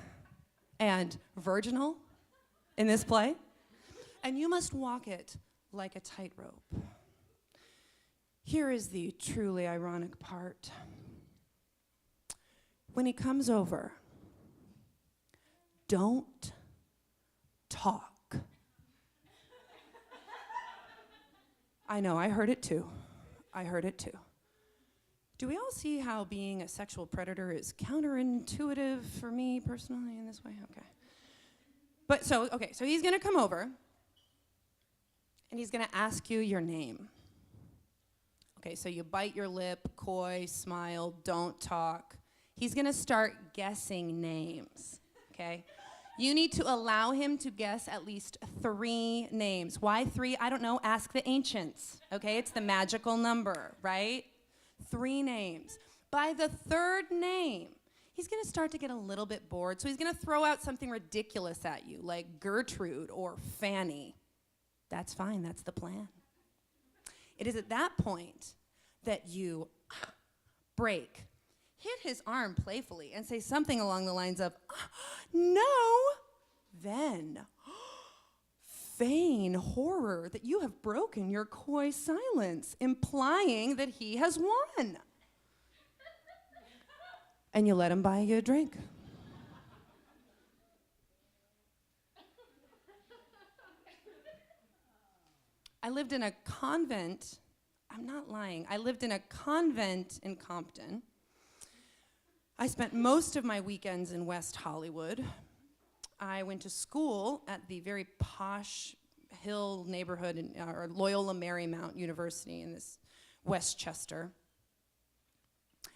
and virginal in this play, and you must walk it like a tightrope. Here is the truly ironic part. When he comes over, don't talk. I know, I heard it too. Do we all see how being a sexual predator is counterintuitive for me personally in this way? Okay. So he's gonna come over and he's gonna ask you your name. Okay, so you bite your lip, coy, smile, don't talk. He's gonna start guessing names, okay? You need to allow him to guess at least 3 names. Why 3? I don't know, ask the ancients, okay? It's the magical number, right? 3 names. By the 3rd name, he's gonna start to get a little bit bored, so he's gonna throw out something ridiculous at you, like Gertrude or Fanny. That's fine, that's the plan. It is at that point that you break, hit his arm playfully, and say something along the lines of, no, then feign horror that you have broken your coy silence, implying that he has won. And you let him buy you a drink. I lived in a convent. I'm not lying. I lived in a convent in Compton. I spent most of my weekends in West Hollywood. I went to school at the very posh Hill neighborhood, or Loyola Marymount University in this Westchester.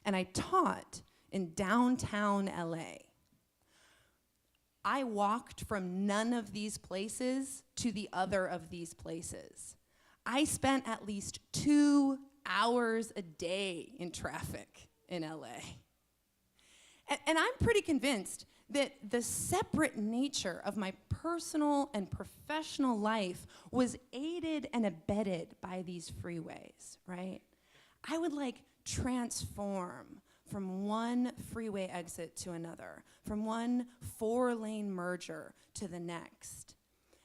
And I taught in downtown LA. I walked from none of these places to the other of these places. I spent at least 2 hours a day in traffic in LA. And I'm pretty convinced that the separate nature of my personal and professional life was aided and abetted by these freeways, right? I would transform from one freeway exit to another, from one 4-lane merger to the next.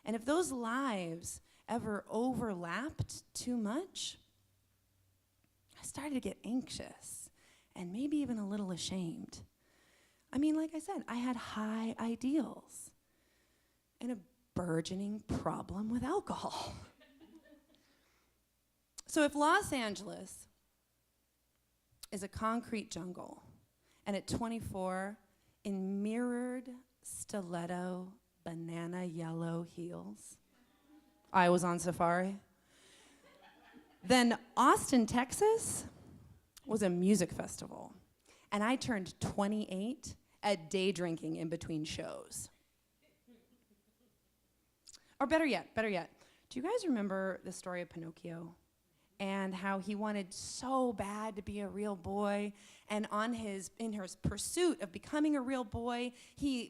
And if those lives ever overlapped too much, I started to get anxious and maybe even a little ashamed. I mean, like I said, I had high ideals and a burgeoning problem with alcohol. So if Los Angeles is a concrete jungle, and at 24, in mirrored stiletto banana yellow heels, I was on safari, then Austin, Texas was a music festival. And I turned 28 at day drinking in between shows. Or better yet, do you guys remember the story of Pinocchio? And how he wanted so bad to be a real boy, and in his pursuit of becoming a real boy, he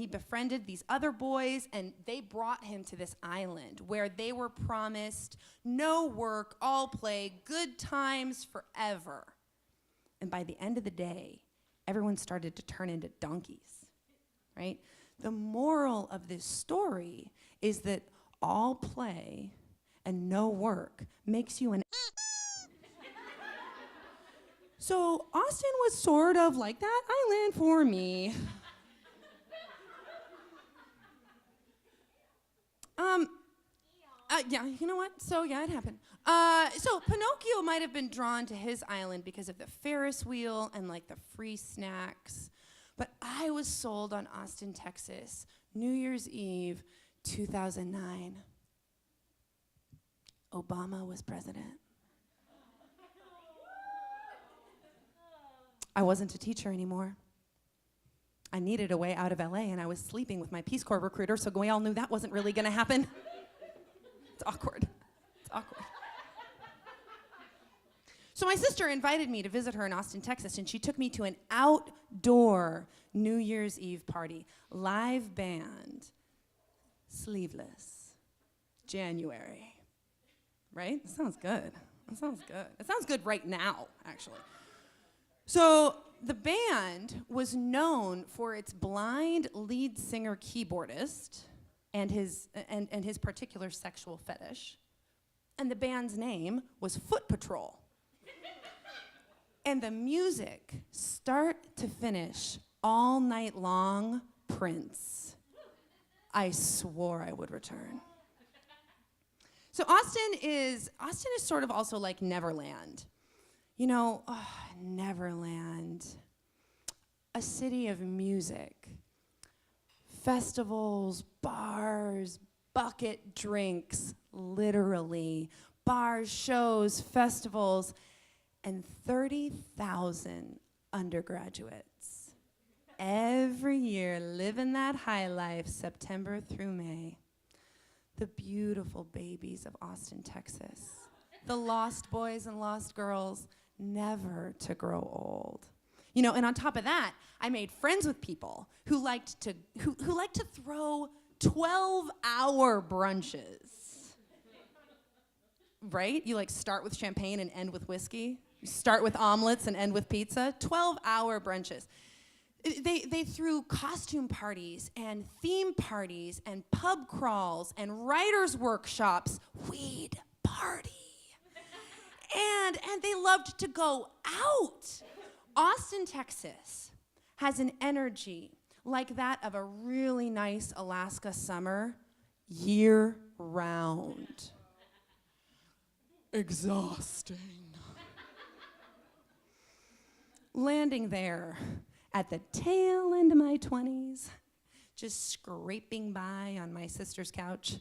befriended these other boys, and they brought him to this island where they were promised no work, all play, good times forever. And by the end of the day, everyone started to turn into donkeys, right? The moral of this story is that all play and no work makes you an So Austin was sort of like that island for me. Yeah, you know what? So yeah, it happened. So Pinocchio might have been drawn to his island because of the Ferris wheel and the free snacks. But I was sold on Austin, Texas, New Year's Eve, 2009. Obama was president. I wasn't a teacher anymore. I needed a way out of LA, and I was sleeping with my Peace Corps recruiter, so we all knew that wasn't really gonna happen. It's awkward. So my sister invited me to visit her in Austin, Texas, and she took me to an outdoor New Year's Eve party. Live band, sleeveless, January. Right? That sounds good. It sounds good right now, actually. So the band was known for its blind lead singer keyboardist and his particular sexual fetish. And the band's name was Foot Patrol. And the music, start to finish, all night long, Prince. I swore I would return. So Austin is sort of also like Neverland. You know, Neverland, a city of music, festivals, bars, bucket drinks, literally, bars, shows, festivals, and 30,000 undergraduates. Every year, living that high life, September through May. The beautiful babies of Austin, Texas. The lost boys and lost girls, never to grow old. You know, and on top of that, I made friends with people who liked to throw 12-hour brunches. Right? You start with champagne and end with whiskey. You start with omelets and end with pizza. 12-hour brunches. They threw costume parties and theme parties and pub crawls and writers' workshops, weed party. And they loved to go out. Austin, Texas has an energy like that of a really nice Alaska summer year round. exhausting. Landing there at the tail end of my 20s, just scraping by on my sister's couch,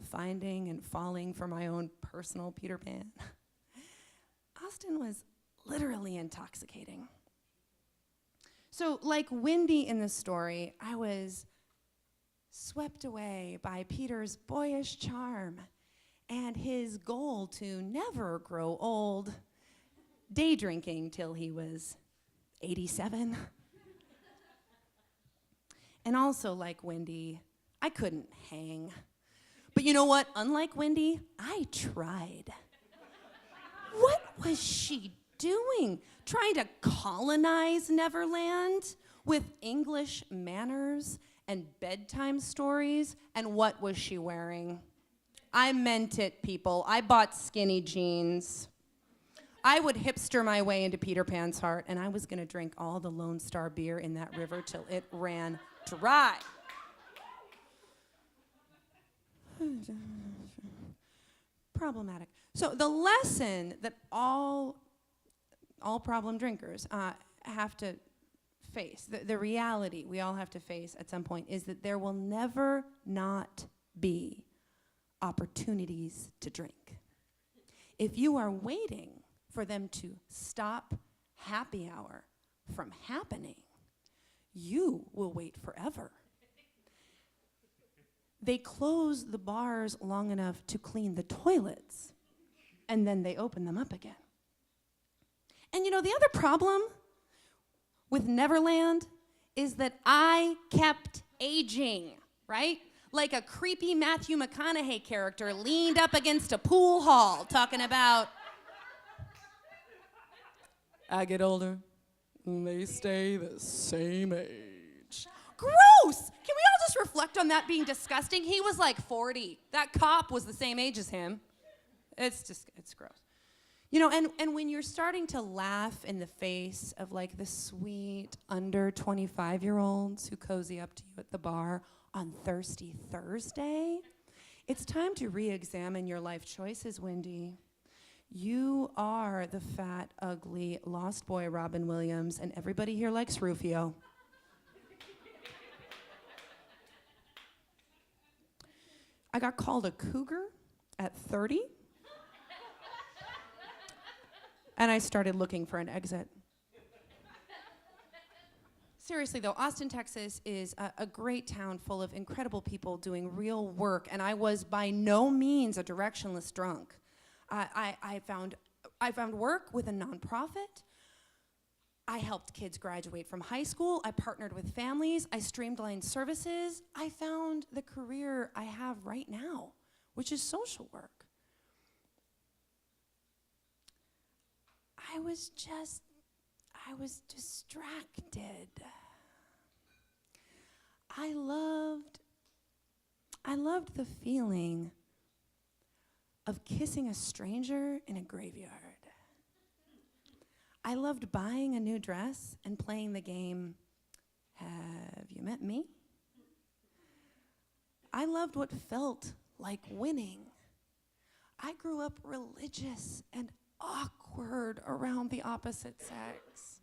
finding and falling for my own personal Peter Pan. Austin was literally intoxicating. So, like Wendy in the story, I was swept away by Peter's boyish charm and his goal to never grow old, day drinking till he was 87. And also, like Wendy, I couldn't hang. But you know what? Unlike Wendy, I tried. What was she doing? Trying to colonize Neverland with English manners and bedtime stories? And what was she wearing? I meant it, people. I bought skinny jeans. I would hipster my way into Peter Pan's heart, and I was gonna drink all the Lone Star beer in that river till it ran dry. Problematic. So the lesson that all problem drinkers have to face, the reality we all have to face at some point, is that there will never not be opportunities to drink. If you are waiting for them to stop happy hour from happening, you will wait forever. They close the bars long enough to clean the toilets, and then they open them up again. And you know, the other problem with Neverland is that I kept aging, right? Like a creepy Matthew McConaughey character leaned up against a pool hall talking about, I get older, and they stay the same age. Gross! Can we all just reflect on that being disgusting? He was like 40. That cop was the same age as him. It's gross. You know, and when you're starting to laugh in the face of like the sweet under 25-year-olds who cozy up to you at the bar on Thirsty Thursday, it's time to re-examine your life choices, Wendy. You are the fat, ugly, lost boy Robin Williams, and everybody here likes Rufio. I got called a cougar at 30. And I started looking for an exit. Seriously though, Austin, Texas is a great town full of incredible people doing real work, and I was by no means a directionless drunk. I found work with a nonprofit. I helped kids graduate from high school. I partnered with families. I streamlined services. I found the career I have right now, which is social work. I was distracted. I loved the feeling of kissing a stranger in a graveyard. I loved buying a new dress and playing the game, Have you met me? I loved what felt like winning. I grew up religious and awkward around the opposite sex.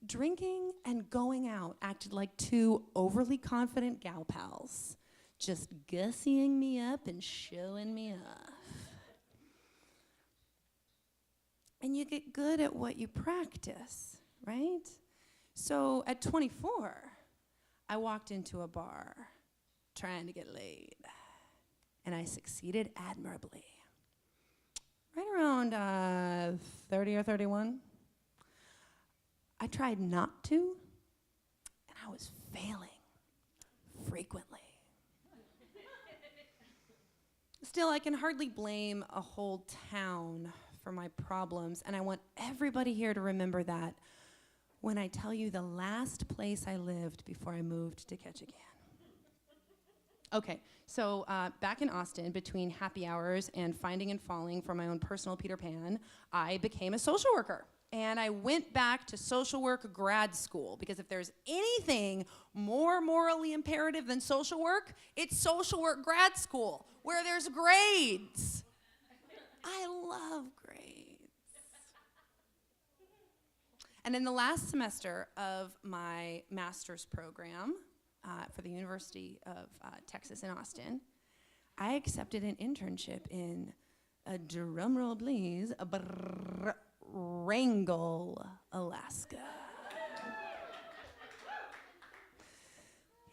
Drinking and going out acted like two overly confident gal pals, just gussying me up and showing me off. And you get good at what you practice, right? So at 24, I walked into a bar trying to get laid, and I succeeded admirably. Right around 30 or 31, I tried not to, and I was failing frequently. Still, I can hardly blame a whole town for my problems, and I want everybody here to remember that when I tell you the last place I lived before I moved to Ketchikan. Okay, so back in Austin, between happy hours and finding and falling for my own personal Peter Pan, I became a social worker. And I went back to social work grad school, because if there's anything more morally imperative than social work, it's social work grad school, where there's grades. I love grades. And in the last semester of my master's program for the University of Texas in Austin, I accepted an internship in, drumroll please, Wrangell, Alaska.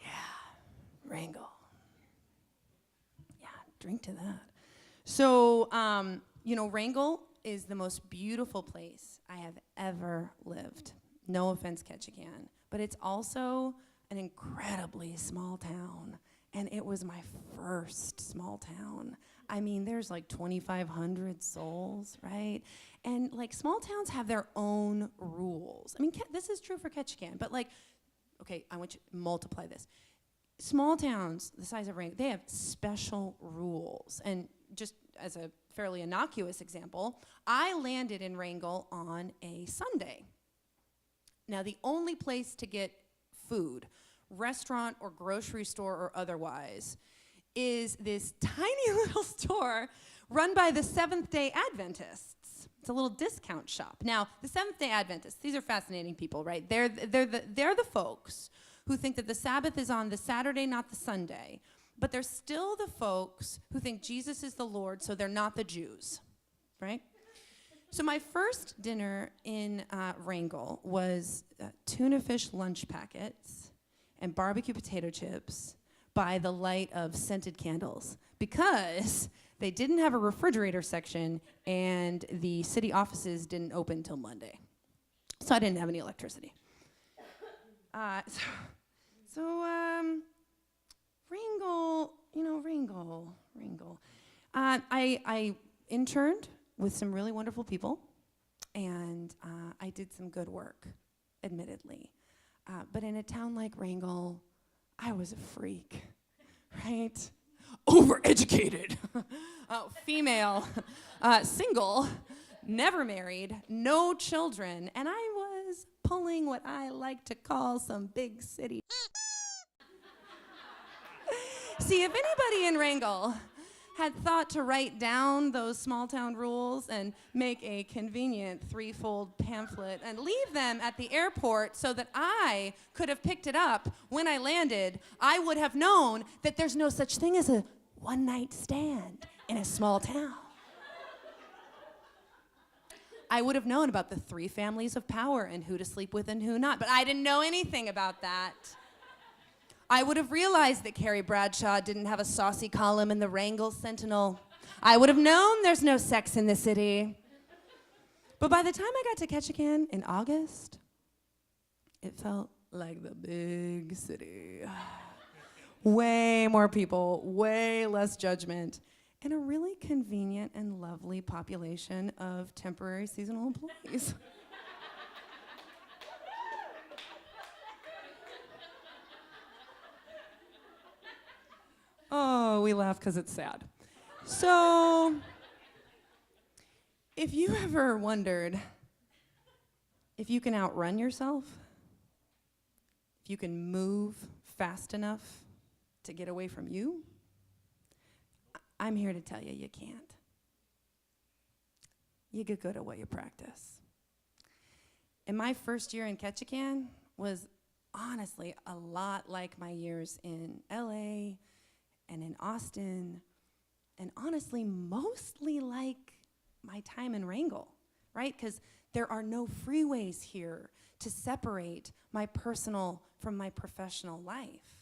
Yeah, Wrangell. Yeah, drink to that. So, Wrangell is the most beautiful place I have ever lived. No offense, Ketchikan, but it's also an incredibly small town. And it was my first small town. I mean, there's like 2,500 souls, right? And like small towns have their own rules. I mean, this is true for Ketchikan, but like, okay, I want you to multiply this. Small towns the size of Wrangell, they have special rules. And just as a fairly innocuous example, I landed in Wrangell on a Sunday. Now, the only place to get food, restaurant or grocery store or otherwise, is this tiny little store run by the Seventh-day Adventists. It's a little discount shop. Now, the Seventh-day Adventists, these are fascinating people, right? They're the folks who think that the Sabbath is on the Saturday, not the Sunday. But they're still the folks who think Jesus is the Lord, so they're not the Jews, right? So my first dinner in Wrangell was tuna fish lunch packets and barbecue potato chips by the light of scented candles because they didn't have a refrigerator section and the city offices didn't open till Monday. So I didn't have any electricity. Wrangell. I interned with some really wonderful people, and I did some good work, admittedly. But in a town like Wrangell, I was a freak, right? Overeducated, female, single, never married, no children, and I was pulling what I like to call some big city. See, if anybody in Wrangell had thought to write down those small town rules and make a convenient threefold pamphlet and leave them at the airport so that I could have picked it up when I landed, I would have known that there's no such thing as a one-night stand in a small town. I would have known about the 3 families of power and who to sleep with and who not, but I didn't know anything about that. I would have realized that Carrie Bradshaw didn't have a saucy column in the Wrangell Sentinel. I would have known there's no sex in the city. But by the time I got to Ketchikan in August, it felt like the big city. Way more people, way less judgment, and a really convenient and lovely population of temporary seasonal employees. Oh, we laugh because it's sad. So, if you ever wondered if you can outrun yourself, if you can move fast enough to get away from you, I'm here to tell you you can't. You get good at what you practice. And my first year in Ketchikan was honestly a lot like my years in LA and in Austin, and honestly, mostly like my time in Wrangell, right? Because there are no freeways here to separate my personal from my professional life.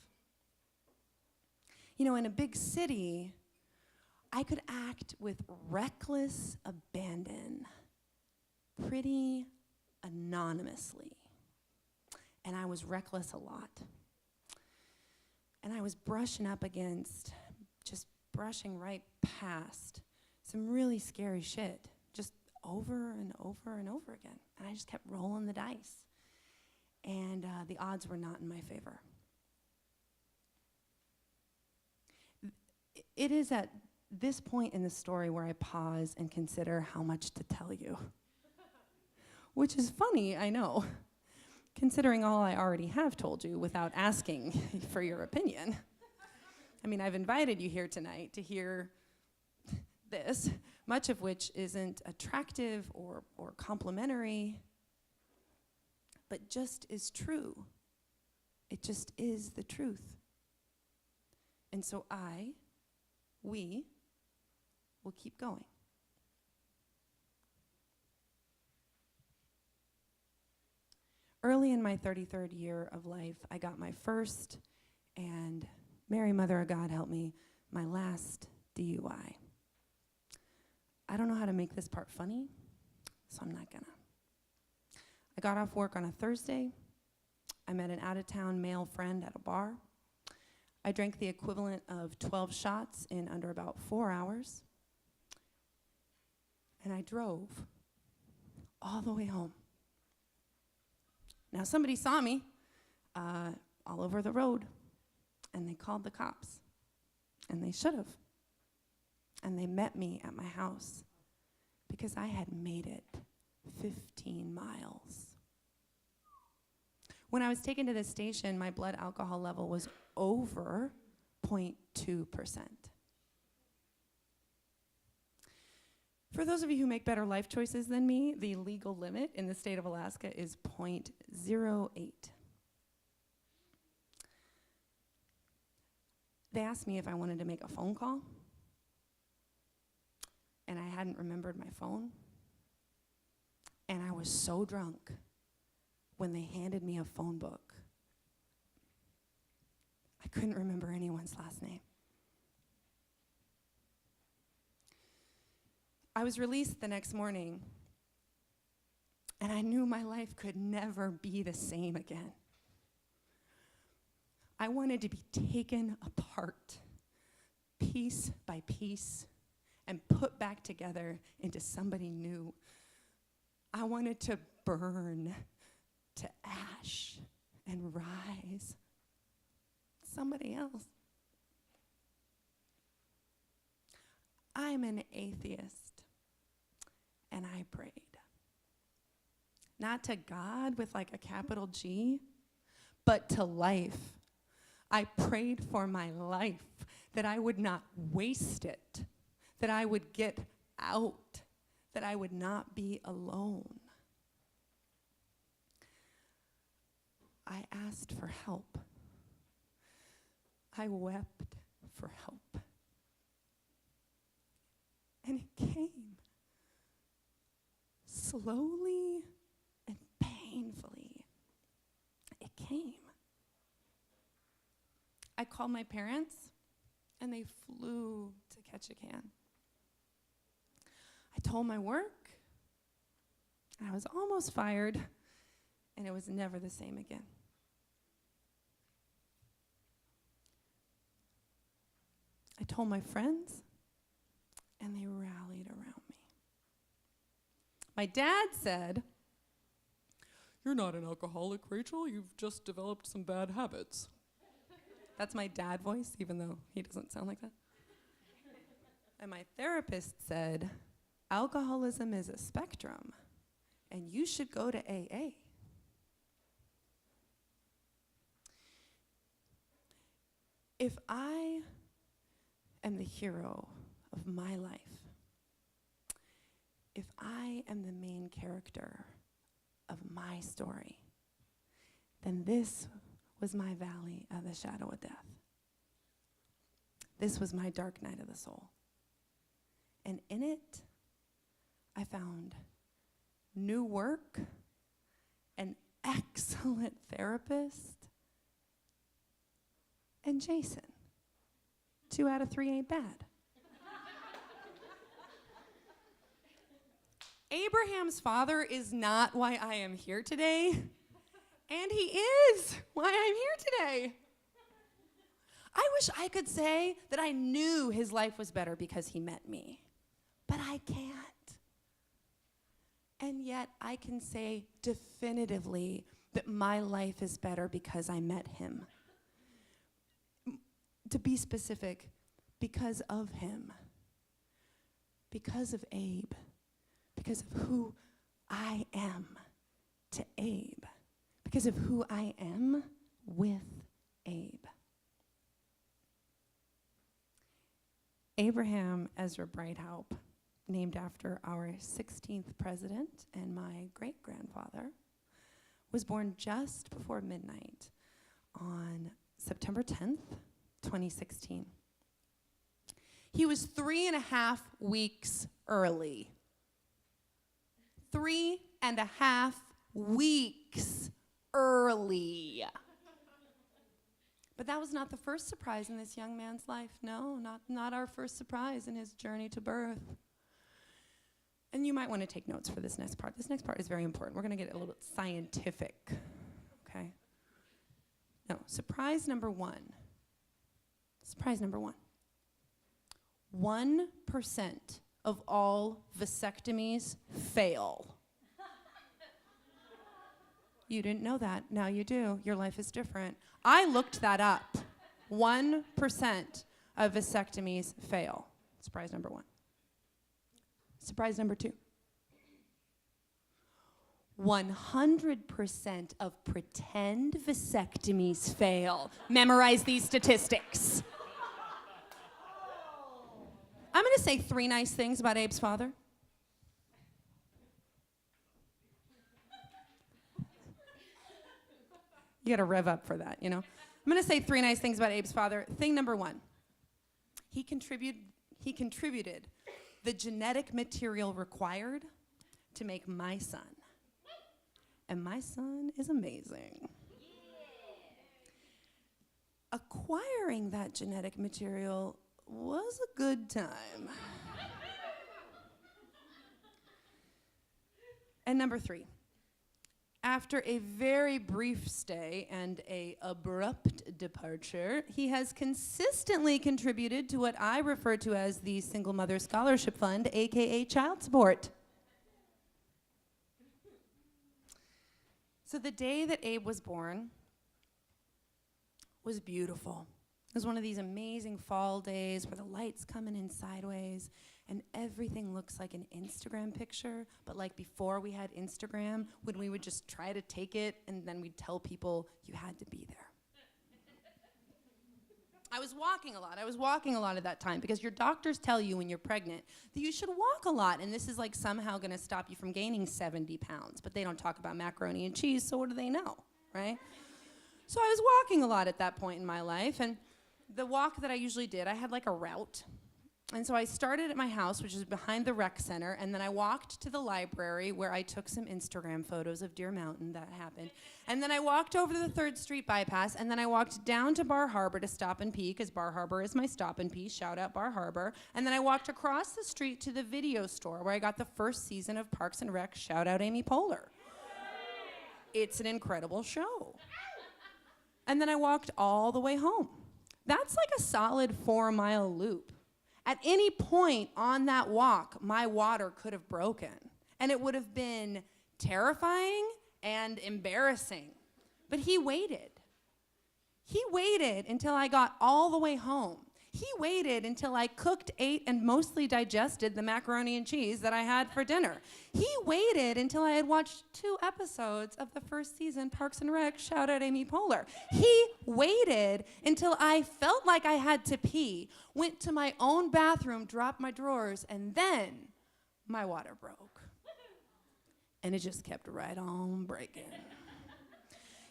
You know, in a big city, I could act with reckless abandon, pretty anonymously. And I was reckless a lot. And I was brushing up against, just brushing right past some really scary shit, just over and over and over again. And I just kept rolling the dice. And the odds were not in my favor. It is at this point in the story where I pause and consider how much to tell you. Which is funny, I know, considering all I already have told you without asking for your opinion. I mean, I've invited you here tonight to hear this, much of which isn't attractive or complimentary, but just is true. It just is the truth. And so we will keep going. Early in my 33rd year of life, I got my first, and Mary Mother of God help me, my last DUI. I don't know how to make this part funny, so I'm not gonna. I got off work on a Thursday. I met an out-of-town male friend at a bar. I drank the equivalent of 12 shots in under about 4 hours. And I drove all the way home. Now, somebody saw me all over the road, and they called the cops. And they should have. And they met me at my house because I had made it 15 miles. When I was taken to the station, my blood alcohol level was over 0.2%. For those of you who make better life choices than me, the legal limit in the state of Alaska is 0.08. They asked me if I wanted to make a phone call, and I hadn't remembered my phone. And I was so drunk when they handed me a phone book. I couldn't remember anyone's last name. I was released the next morning, and I knew my life could never be the same again. I wanted to be taken apart, piece by piece, and put back together into somebody new. I wanted to burn to ash and rise somebody else. I'm an atheist, and I prayed. Not to God with like a capital G, but to life. I prayed for my life, that I would not waste it, that I would get out, that I would not be alone. I asked for help. I wept for help. And it came slowly and painfully. It came. I called my parents, and they flew to Ketchikan. I told my work, and I was almost fired, and it was never the same again. I told my friends, and they rallied around me. My dad said, "You're not an alcoholic, Rachel. You've just developed some bad habits." That's my dad voice, even though he doesn't sound like that. And my therapist said, "Alcoholism is a spectrum, and you should go to AA." If I am the hero of my life, if I am the main character of my story, then this was my valley of the shadow of death. This was my dark night of the soul. And in it, I found new work, an excellent therapist, and Jason. 2 out of 3 ain't bad. Abraham's father is not why I am here today. And he is why I'm here today. I wish I could say that I knew his life was better because he met me, but I can't. And yet I can say definitively that my life is better because I met him. To be specific, because of him, because of Abe, because of who I am to Abe. Because of who I am with Abe. Abraham Ezra Breithaupt named after our 16th president, and my great-grandfather was born just before midnight on September 10th, 2016. He was 3.5 weeks early. 3.5 weeks early. But that was not the first surprise in this young man's life. No, not our first surprise in his journey to birth. And you might want to take notes for this next part. This next part is very important. We're going to get a little bit scientific, okay? No, surprise number one. Surprise number one. 1% of all vasectomies fail. You didn't know that. Now you do. Your life is different. I looked that up. 1% of vasectomies fail. Surprise number one. Surprise number two. 100% of pretend vasectomies fail. Memorize these statistics. I'm going to say 3 nice things about Abe's father. You got to rev up for that, you know. I'm going to say 3 nice things about Abe's father. Thing number one, he contributed the genetic material required to make my son. And my son is amazing. Acquiring that genetic material was a good time. And number 3, after a very brief stay and an abrupt departure, he has consistently contributed to what I refer to as the Single Mother Scholarship Fund, aka child support. So the day that Abe was born was beautiful. It was one of these amazing fall days where the light's coming in sideways and everything looks like an Instagram picture, but like before we had Instagram, when we would just try to take it and then we'd tell people you had to be there. I was walking a lot at that time because your doctors tell you when you're pregnant that you should walk a lot, and this is like somehow gonna stop you from gaining 70 pounds, but they don't talk about macaroni and cheese, so what do they know, right? So I was walking a lot at that point in my life, and the walk that I usually did, I had like a route. And so I started at my house, which is behind the rec center, and then I walked to the library where I took some Instagram photos of Deer Mountain. That happened. And then I walked over to the 3rd Street bypass, and then I walked down to Bar Harbor to stop and pee, because Bar Harbor is my stop and pee. Shout out Bar Harbor. And then I walked across the street to the video store where I got the 1st season of Parks and Rec. Shout out Amy Poehler. It's an incredible show. And then I walked all the way home. That's like a solid 4-mile loop. At any point on that walk, my water could have broken, and it would have been terrifying and embarrassing. But he waited. He waited until I got all the way home. He waited until I cooked, ate, and mostly digested the macaroni and cheese that I had for dinner. He waited until I had watched 2 episodes of the 1st season, Parks and Rec. Shout out Amy Poehler. He waited until I felt like I had to pee, went to my own bathroom, dropped my drawers, and then my water broke. And it just kept right on breaking.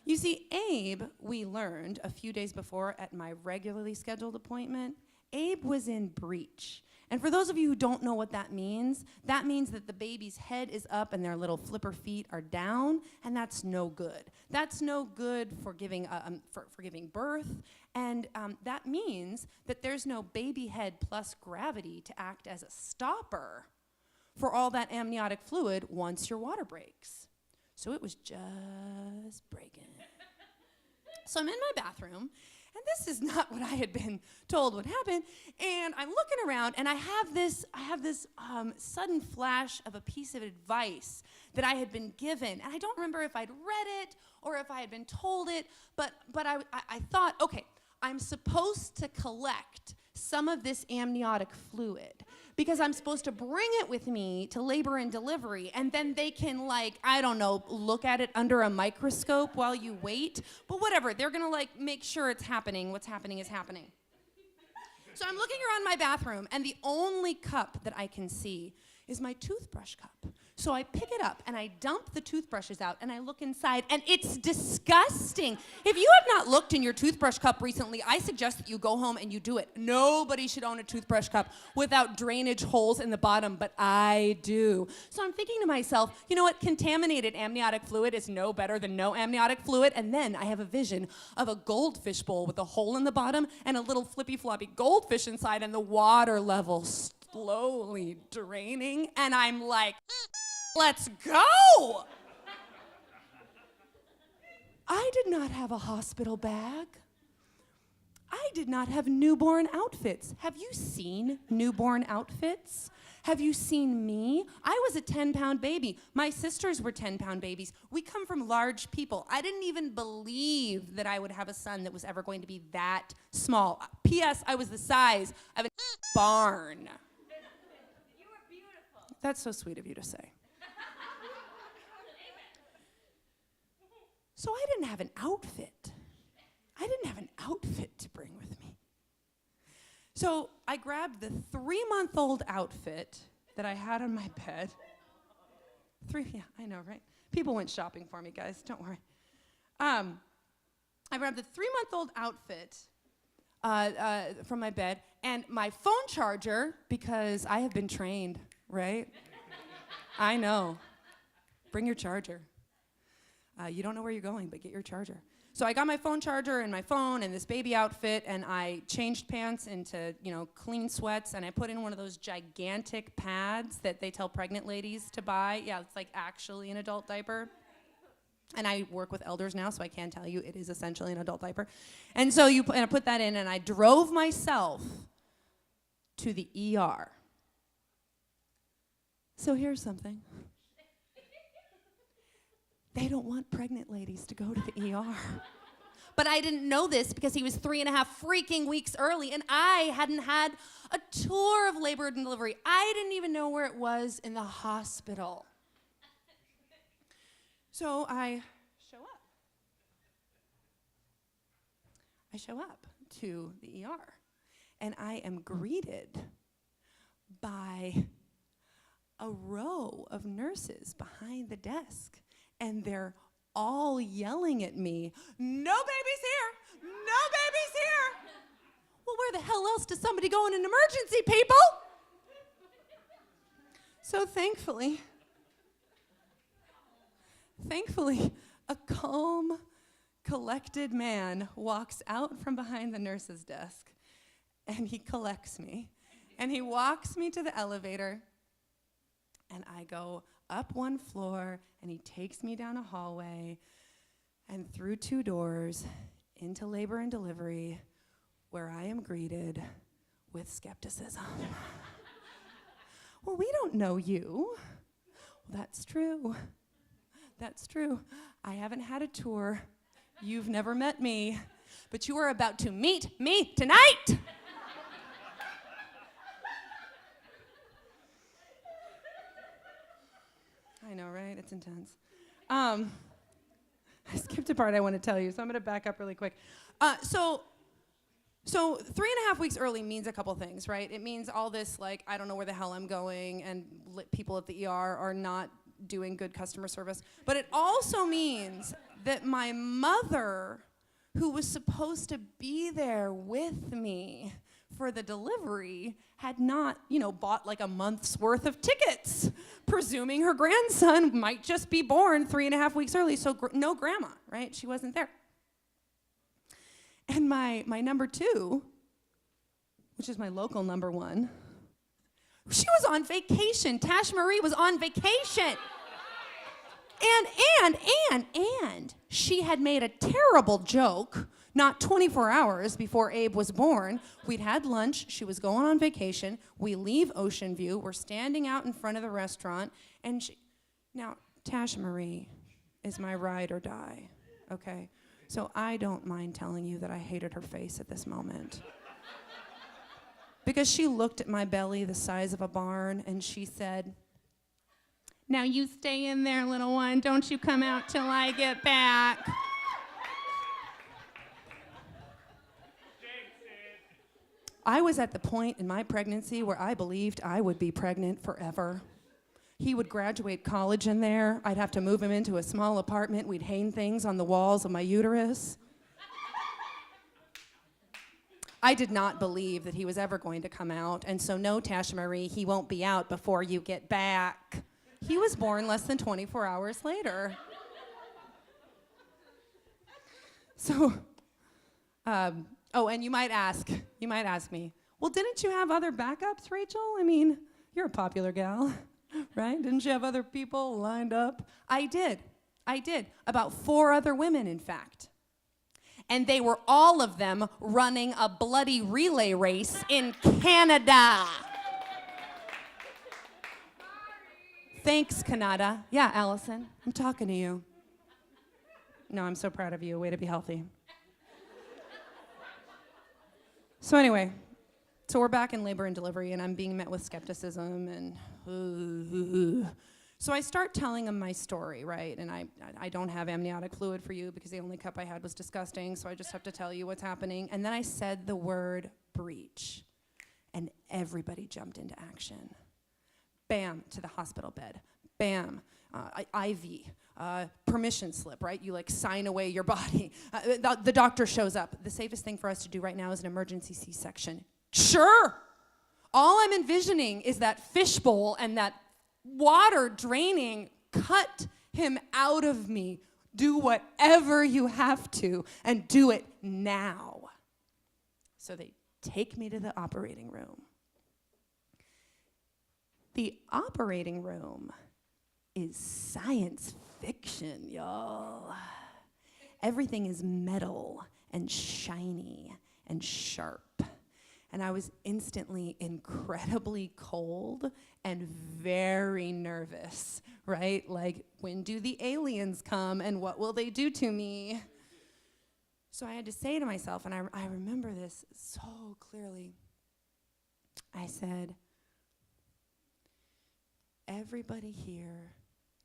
You see, Abe, we learned a few days before at my regularly scheduled appointment, Abe was in breech. And for those of you who don't know what that means that the baby's head is up and their little flipper feet are down, and that's no good. That's no good for giving birth, and that means that there's no baby head plus gravity to act as a stopper for all that amniotic fluid once your water breaks. So it was just breaking. So I'm in my bathroom, and this is not what I had been told would happen. And I'm looking around, and I have this sudden flash of a piece of advice that I had been given. And I don't remember if I'd read it or if I had been told it, but I thought, okay, I'm supposed to collect some of this amniotic fluid because I'm supposed to bring it with me to labor and delivery, and then they can, like, I don't know, look at it under a microscope while you wait. But whatever, they're gonna like make sure it's happening. What's happening is happening. So I'm looking around my bathroom, and the only cup that I can see is my toothbrush cup. So I pick it up, and I dump the toothbrushes out, and I look inside, and it's disgusting. If you have not looked in your toothbrush cup recently, I suggest that you go home and you do it. Nobody should own a toothbrush cup without drainage holes in the bottom, but I do. So I'm thinking to myself, you know what? Contaminated amniotic fluid is no better than no amniotic fluid. And then I have a vision of a goldfish bowl with a hole in the bottom and a little flippy floppy goldfish inside, and the water level slowly draining, and I'm like, let's go! I did not have a hospital bag. I did not have newborn outfits. Have you seen newborn outfits? Have you seen me? I was a 10-pound baby. My sisters were 10-pound babies. We come from large people. I didn't even believe that I would have a son that was ever going to be that small. P.S. I was the size of a barn. You were beautiful. That's so sweet of you to say. So I didn't have an outfit. I didn't have an outfit to bring with me. So I grabbed the 3-month-old outfit that I had on my bed. Yeah, I know, right? People went shopping for me, guys, don't worry. I grabbed the 3-month-old outfit from my bed and my phone charger, because I have been trained, right? I know. Bring your charger. You don't know where you're going, but get your charger. So I got my phone charger and my phone and this baby outfit, and I changed pants into, clean sweats, and I put in one of those gigantic pads that they tell pregnant ladies to buy. Yeah, it's like actually an adult diaper. And I work with elders now, so I can tell you it is essentially an adult diaper. And so I put that in, and I drove myself to the ER. So here's something. They don't want pregnant ladies to go to the ER. But I didn't know this because he was 3.5 freaking weeks early, and I hadn't had a tour of labor and delivery. I didn't even know where it was in the hospital. So I show up. I show up to the ER, and I am greeted by a row of nurses behind the desk. And they're all yelling at me, "No baby's here! No baby's here!" Well, where the hell else does somebody go in an emergency, people? So thankfully, a calm, collected man walks out from behind the nurse's desk, and he collects me, and he walks me to the elevator, and I go up one floor, and he takes me down a hallway and through 2 doors into labor and delivery, where I am greeted with skepticism. "Well, we don't know you." Well, that's true. That's true. I haven't had a tour. You've never met me, but you are about to meet me tonight. I know, right? It's intense. I skipped a part I want to tell you, so I'm going to back up really quick. So 3.5 weeks early means a couple things, right? It means all this, like, I don't know where the hell I'm going, and people at the ER are not doing good customer service. But it also means that my mother, who was supposed to be there with me for the delivery, had not, bought like a month's worth of tickets, presuming her grandson might just be born 3.5 weeks early. So no grandma, right? She wasn't there. And my number 2, which is my local number 1, she was on vacation. Tash Marie was on vacation. And she had made a terrible joke not 24 hours before Abe was born. We'd had lunch. She was going on vacation. We leave Ocean View. We're standing out in front of the restaurant. And now, Tash Marie is my ride or die, okay? So I don't mind telling you that I hated her face at this moment. Because she looked at my belly the size of a barn, and she said, "Now you stay in there, little one. Don't you come out till I get back." I was at the point in my pregnancy where I believed I would be pregnant forever. He would graduate college in there. I'd have to move him into a small apartment. We'd hang things on the walls of my uterus. I did not believe that he was ever going to come out, and so no, Tasha Marie, he won't be out before you get back. He was born less than 24 hours later. So, and you might ask me, well, didn't you have other backups, Rachel? I mean, you're a popular gal, right? Didn't you have other people lined up? I did. About 4 other women, in fact. And they were all of them running a bloody relay race in Canada. Thanks, Canada. Yeah, Allison, I'm talking to you. No, I'm so proud of you. Way to be healthy. So anyway, so we're back in labor and delivery, and I'm being met with skepticism, and so I start telling him my story, right? And I don't have amniotic fluid for you because the only cup I had was disgusting, so I just have to tell you what's happening. And then I said the word breech, and everybody jumped into action. Bam, to the hospital bed. Bam, IV, permission slip, right? You like sign away your body. The doctor shows up. The safest thing for us to do right now is an emergency C-section. Sure. All I'm envisioning is that fishbowl and that water draining. Cut him out of me. Do whatever you have to, and do it now. So they take me to the operating room. The operating room is science fiction, y'all. Everything is metal and shiny and sharp. And I was instantly incredibly cold and very nervous, right? Like, when do the aliens come and what will they do to me? So I had to say to myself, and I remember this so clearly, I said, everybody here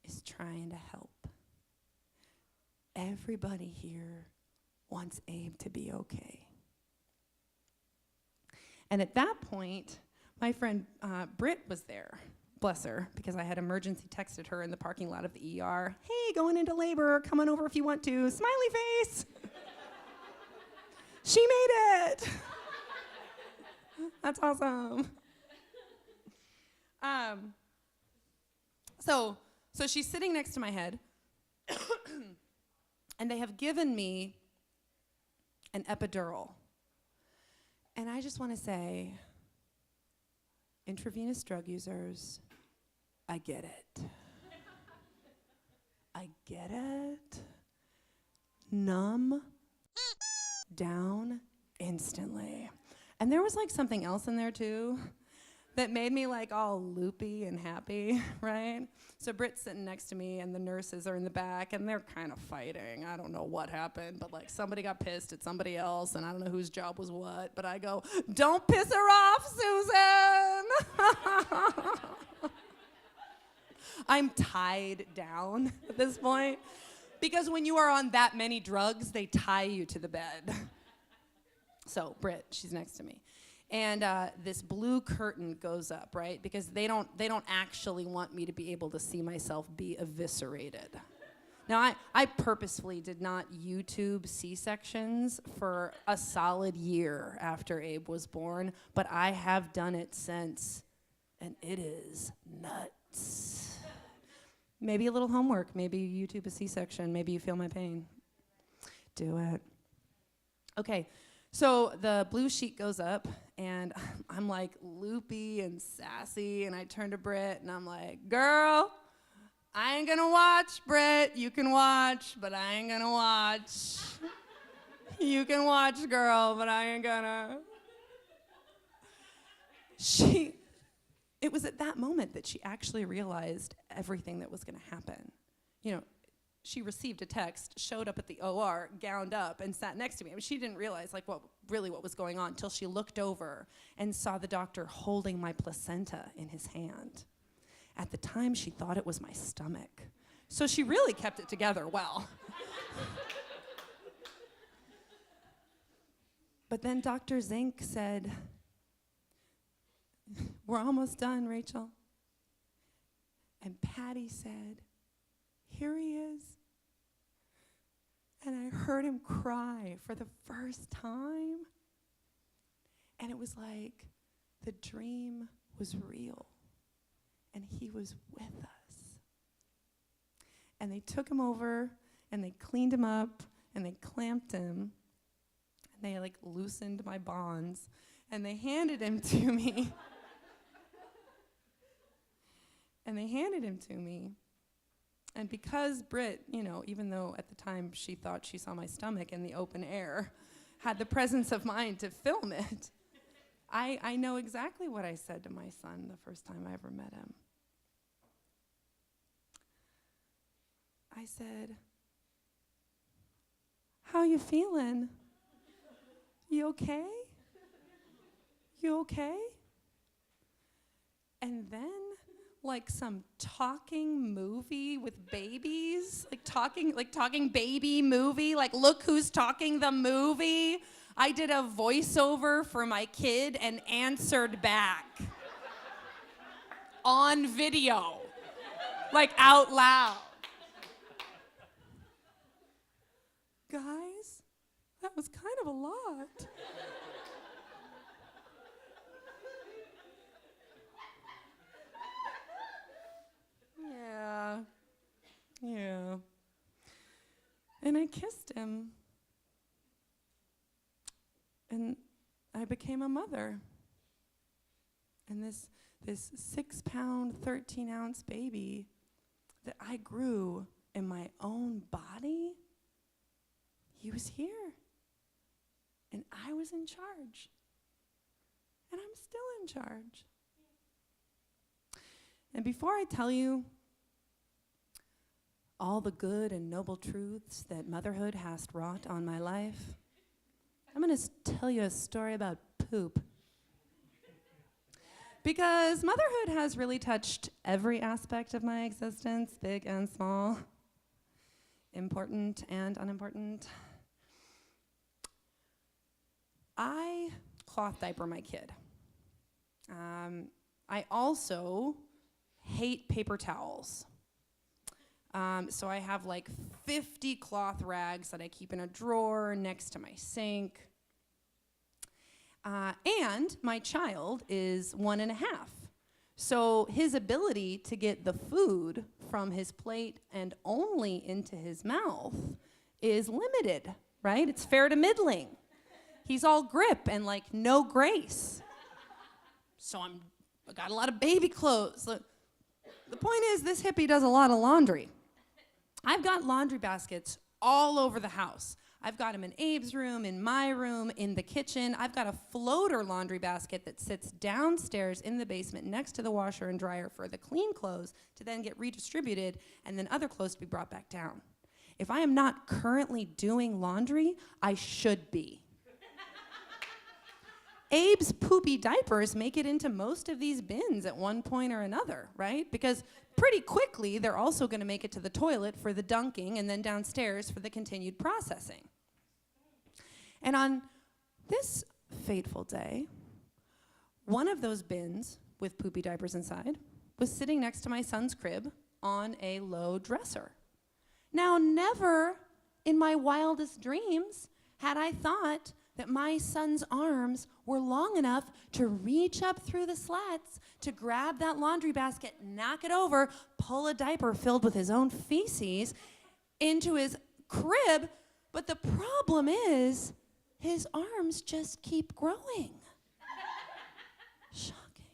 is trying to help. Everybody here wants Abe to be okay. And at that point, my friend Britt was there, bless her, because I had emergency texted her in the parking lot of the ER. Hey, going into labor, come on over if you want to. Smiley face. She made it. That's awesome. So she's sitting next to my head, and they have given me an epidural. And I just want to say, intravenous drug users, I get it. I get it. Numb down instantly. And there was like something else in there too that made me like all loopy and happy, right? So Britt's sitting next to me, and the nurses are in the back, and they're kind of fighting. I don't know what happened, but like somebody got pissed at somebody else, and I don't know whose job was what, but I go, don't piss her off, Susan! I'm tied down at this point, because when you are on that many drugs, they tie you to the bed. So Britt, she's next to me. And this blue curtain goes up, right? Because they don't actually want me to be able to see myself be eviscerated. Now, I purposefully did not YouTube C-sections for a solid year after Abe was born, but I have done it since, and it is nuts. Maybe a little homework. Maybe you YouTube a C-section. Maybe you feel my pain. Do it. Okay. So the blue sheet goes up, and I'm like loopy and sassy, and I turn to Britt, and I'm like, girl, I ain't gonna watch, Britt. You can watch, but I ain't gonna watch. You can watch, girl, but I ain't gonna. It was at that moment that she actually realized everything that was gonna happen. You know, she received a text, showed up at the OR, gowned up, and sat next to me. I mean, she didn't realize what was going on until she looked over and saw the doctor holding my placenta in his hand. At the time, she thought it was my stomach. So she really kept it together well. But then Dr. Zink said, we're almost done, Rachel. And Patty said, here he is. And I heard him cry for the first time. And it was like the dream was real. And he was with us. And they took him over, and they cleaned him up, and they clamped him. And they like loosened my bonds, and they handed him to me. And they handed him to me. And because Britt, even though at the time she thought she saw my stomach in the open air, had the presence of mind to film it, I know exactly what I said to my son the first time I ever met him. I said, how you feeling? You okay? You okay? And then, like some talking movie with babies, like talking baby movie, like look who's talking the movie. I did a voiceover for my kid and answered back on video, like out loud. Guys, that was kind of a lot. Yeah. And I kissed him. And I became a mother. And this 6-pound, 13-ounce baby that I grew in my own body, he was here. And I was in charge. And I'm still in charge. And before I tell you all the good and noble truths that motherhood has wrought on my life, I'm going to tell you a story about poop. Because motherhood has really touched every aspect of my existence, big and small, important and unimportant. I cloth diaper my kid. I also hate paper towels. So I have like 50 cloth rags that I keep in a drawer next to my sink. And my child is 1.5. So his ability to get the food from his plate and only into his mouth is limited, right? It's fair to middling. He's all grip and like no grace. So I got a lot of baby clothes. The point is, this hippie does a lot of laundry. I've got laundry baskets all over the house. I've got them in Abe's room, in my room, in the kitchen. I've got a floater laundry basket that sits downstairs in the basement next to the washer and dryer for the clean clothes to then get redistributed and then other clothes to be brought back down. If I am not currently doing laundry, I should be. Abe's poopy diapers make it into most of these bins at one point or another, right? Because pretty quickly, they're also going to make it to the toilet for the dunking and then downstairs for the continued processing. And on this fateful day, one of those bins with poopy diapers inside was sitting next to my son's crib on a low dresser. Now, never in my wildest dreams had I thought that my son's arms were long enough to reach up through the slats to grab that laundry basket, knock it over, pull a diaper filled with his own feces into his crib. But the problem is, his arms just keep growing. Shocking.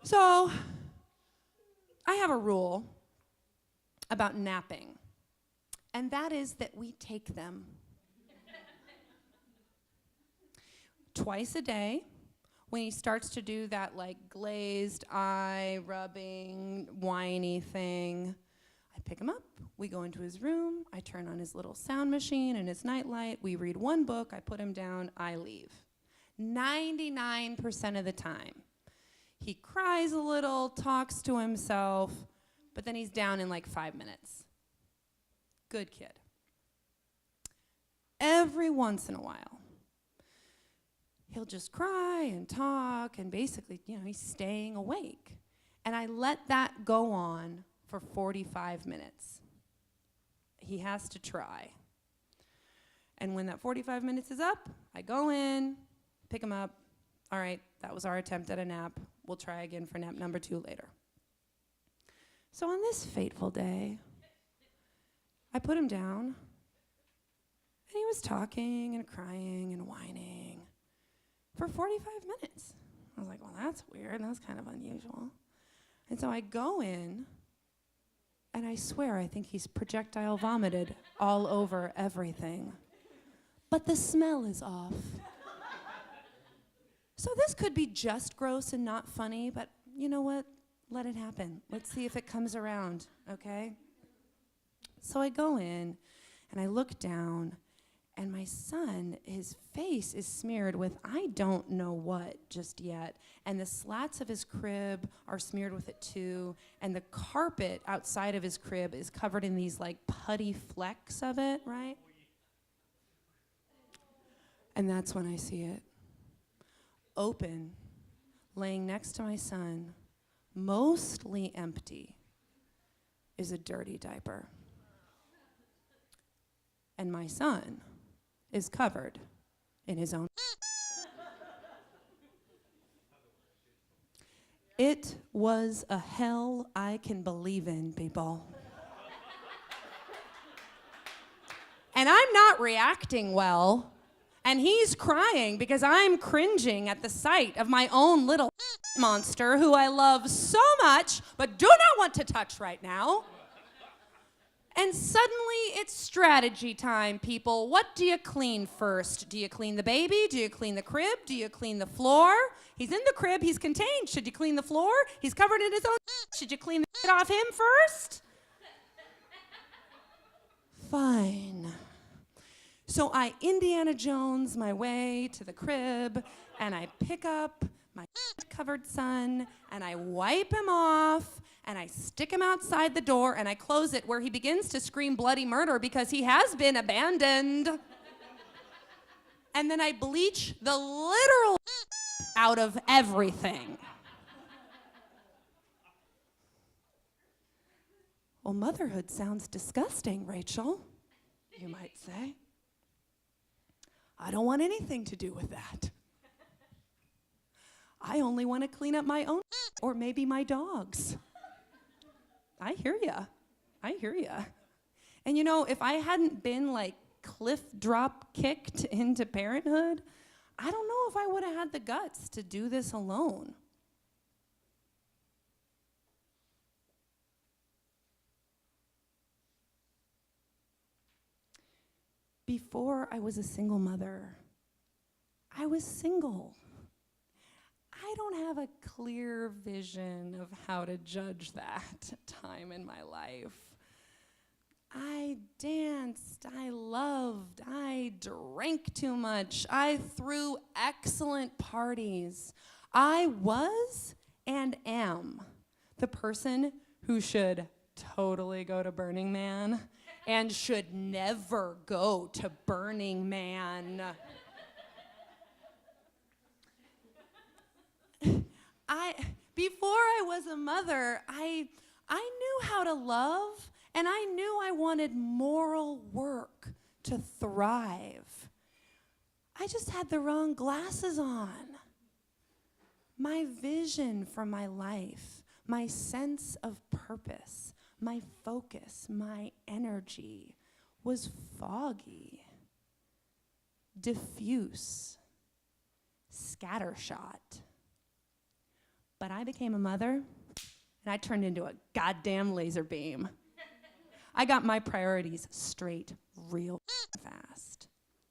So, I have a rule about napping, and that is that we take them. Twice a day, when he starts to do that like glazed eye rubbing, whiny thing, I pick him up, we go into his room, I turn on his little sound machine and his nightlight, we read one book, I put him down, I leave. 99% of the time. He cries a little, talks to himself, but then he's down in like 5 minutes. Good kid. Every once in a while, he'll just cry and talk, and basically, he's staying awake. And I let that go on for 45 minutes. He has to try. And when that 45 minutes is up, I go in, pick him up. All right, that was our attempt at a nap. We'll try again for nap number 2 later. So on this fateful day, I put him down, and he was talking and crying and whining for 45 minutes. I was like, well, that's weird. That's kind of unusual. And so I go in, and I swear I think he's projectile vomited all over everything. But the smell is off. So this could be just gross and not funny, but you know what? Let it happen. Let's see if it comes around, okay? So I go in, and I look down, and my son, his face is smeared with I don't know what just yet. And the slats of his crib are smeared with it too. And the carpet outside of his crib is covered in these like putty flecks of it, right? And that's when I see it. Open, laying next to my son, mostly empty, is a dirty diaper. And my son is covered in his own. It was a hell I can believe in, people. And I'm not reacting well, and he's crying because I'm cringing at the sight of my own little monster who I love so much but do not want to touch right now. And suddenly it's strategy time, people. What do you clean first? Do you clean the baby? Do you clean the crib? Do you clean the floor? He's in the crib, he's contained. Should you clean the floor? He's covered in his own. Should you clean the shit off him first? Fine. So I Indiana Jones my way to the crib, and I pick up my covered son, and I wipe him off, and I stick him outside the door, and I close it where he begins to scream bloody murder because he has been abandoned. And then I bleach the literal out of everything. Well, motherhood sounds disgusting, Rachel, you might say. I don't want anything to do with that. I only want to clean up my own or maybe my dog's. I hear ya. I hear ya. And if I hadn't been like cliff drop kicked into parenthood, I don't know if I would have had the guts to do this alone. Before I was a single mother, I was single. I don't have a clear vision of how to judge that time in my life. I danced, I loved, I drank too much, I threw excellent parties. I was and am the person who should totally go to Burning Man and should never go to Burning Man. Before I was a mother, I knew how to love, and I knew I wanted moral work to thrive. I just had the wrong glasses on. My vision for my life, my sense of purpose, my focus, my energy was foggy, diffuse, scattershot. But I became a mother, and I turned into a goddamn laser beam. I got my priorities straight real fast.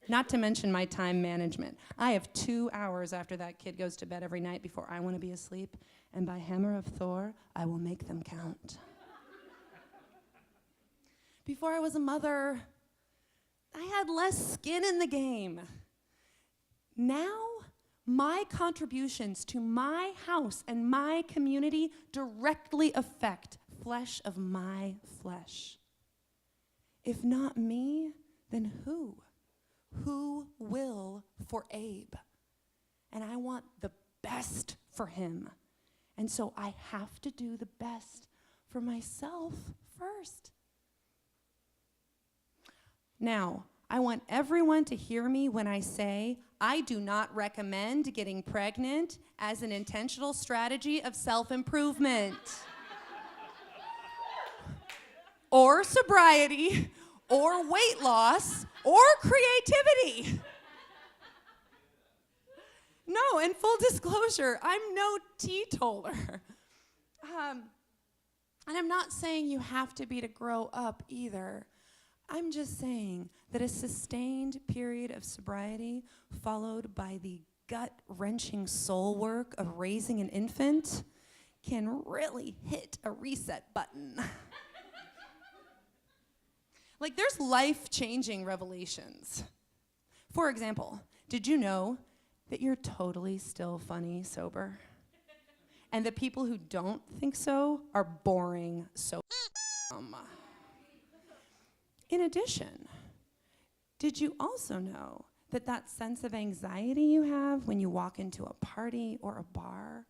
Not to mention my time management. I have 2 hours after that kid goes to bed every night before I want to be asleep, and by hammer of Thor, I will make them count. Before I was a mother, I had less skin in the game. Now, my contributions to my house and my community directly affect flesh of my flesh. If not me, then who? Who will for Abe? and I want the best for him. And so I have to do the best for myself first. Now, I want everyone to hear me when I say I do not recommend getting pregnant as an intentional strategy of self-improvement or sobriety or weight loss or creativity. No, in full disclosure, I'm no teetotaler. And I'm not saying you have to be to grow up either. I'm just saying that a sustained period of sobriety followed by the gut-wrenching soul work of raising an infant can really hit a reset button. Like, there's life-changing revelations. For example, did you know that you're totally still funny sober? And the people who don't think so are boring so In addition, did you also know that that sense of anxiety you have when you walk into a party or a bar,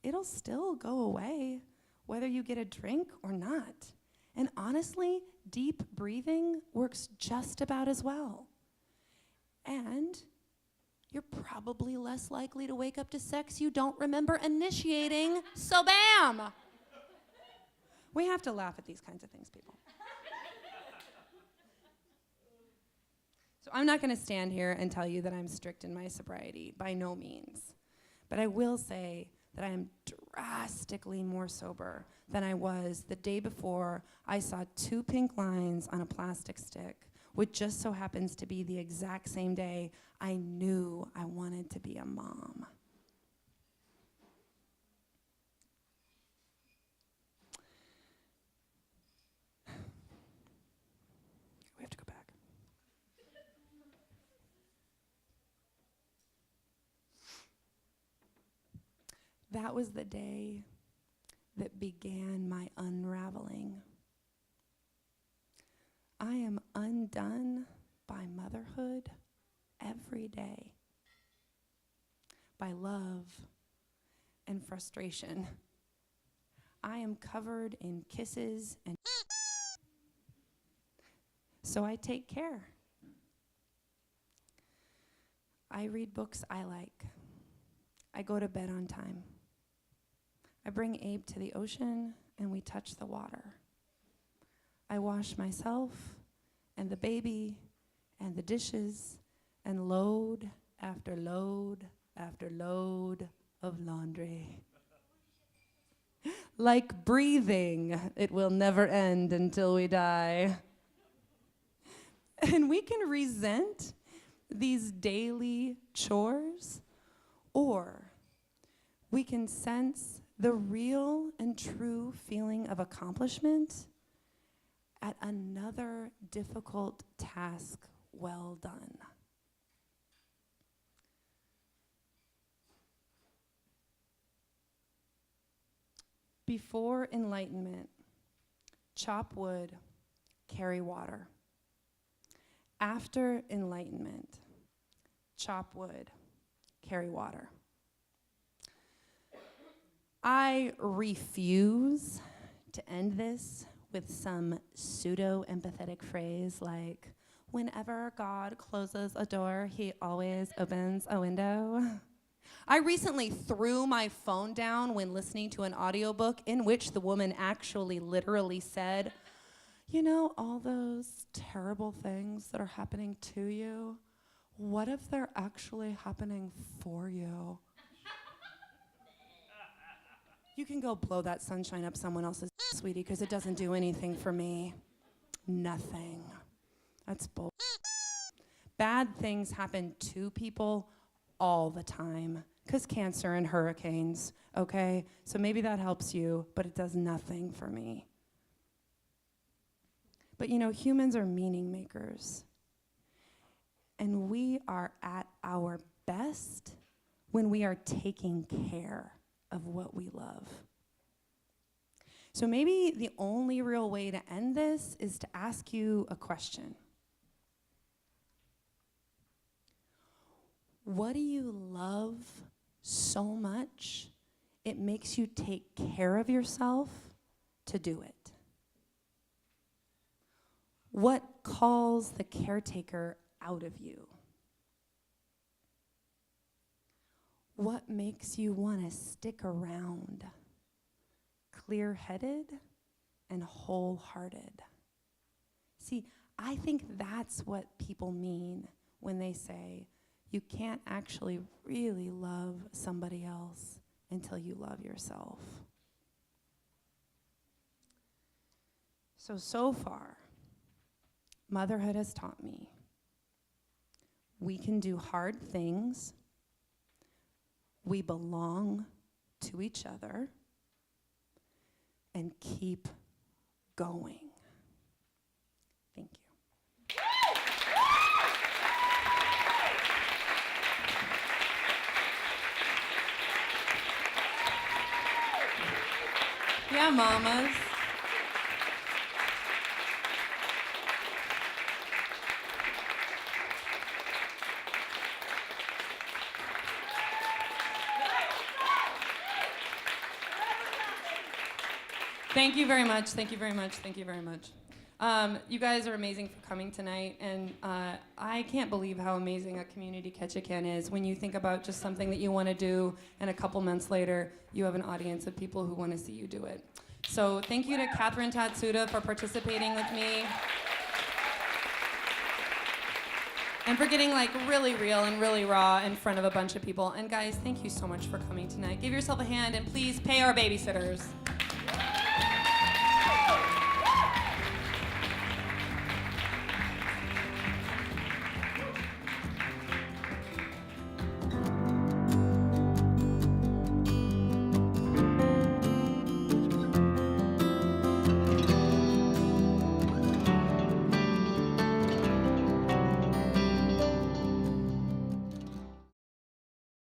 it'll still go away whether you get a drink or not? And honestly, deep breathing works just about as well. And you're probably less likely to wake up to sex you don't remember initiating, so bam! We have to laugh at these kinds of things, people. So I'm not going to stand here and tell you that I'm strict in my sobriety, by no means. But I will say that I am drastically more sober than I was the day before I saw 2 pink lines on a plastic stick, which just so happens to be the exact same day I knew I wanted to be a mom. We have to go back. That was the day that began my unraveling. I am undone by motherhood every day, by love and frustration. I am covered in kisses and so I take care. I read books I like. I go to bed on time. I bring Abe to the ocean and we touch the water. I wash myself and the baby and the dishes and load after load after load of laundry. Like breathing, it will never end until we die. And we can resent these daily chores, or we can sense the real and true feeling of accomplishment at another difficult task well done. Before enlightenment, chop wood, carry water. After enlightenment, chop wood, carry water. I refuse to end this with some pseudo-empathetic phrase like, whenever God closes a door, he always opens a window. I recently threw my phone down when listening to an audiobook in which the woman actually literally said, you know, all those terrible things that are happening to you, what if they're actually happening for you? You can go blow that sunshine up someone else's sweetie, because it doesn't do anything for me. Nothing. That's bull. Bad things happen to people all the time, because cancer and hurricanes, okay? So maybe that helps you, but it does nothing for me. But you know, humans are meaning makers. And we are at our best when we are taking care of what we love. So maybe the only real way to end this is to ask you a question. What do you love so much it makes you take care of yourself to do it? What calls the caretaker out of you? What makes you want to stick around, clear-headed and wholehearted? See, I think that's what people mean when they say you can't actually really love somebody else until you love yourself. So far, motherhood has taught me we can do hard things. We belong to each other and keep going. Thank you. Yeah, mamas. Thank you very much. Thank you very much. Thank you very much. You guys are amazing for coming tonight, and I can't believe how amazing a community Ketchikan is when you think about just something that you want to do, and a couple months later, you have an audience of people who want to see you do it. So thank you to Katherine Tatsuda for participating with me, and for getting like really real and really raw in front of a bunch of people. And guys, thank you so much for coming tonight. Give yourself a hand, and please pay our babysitters.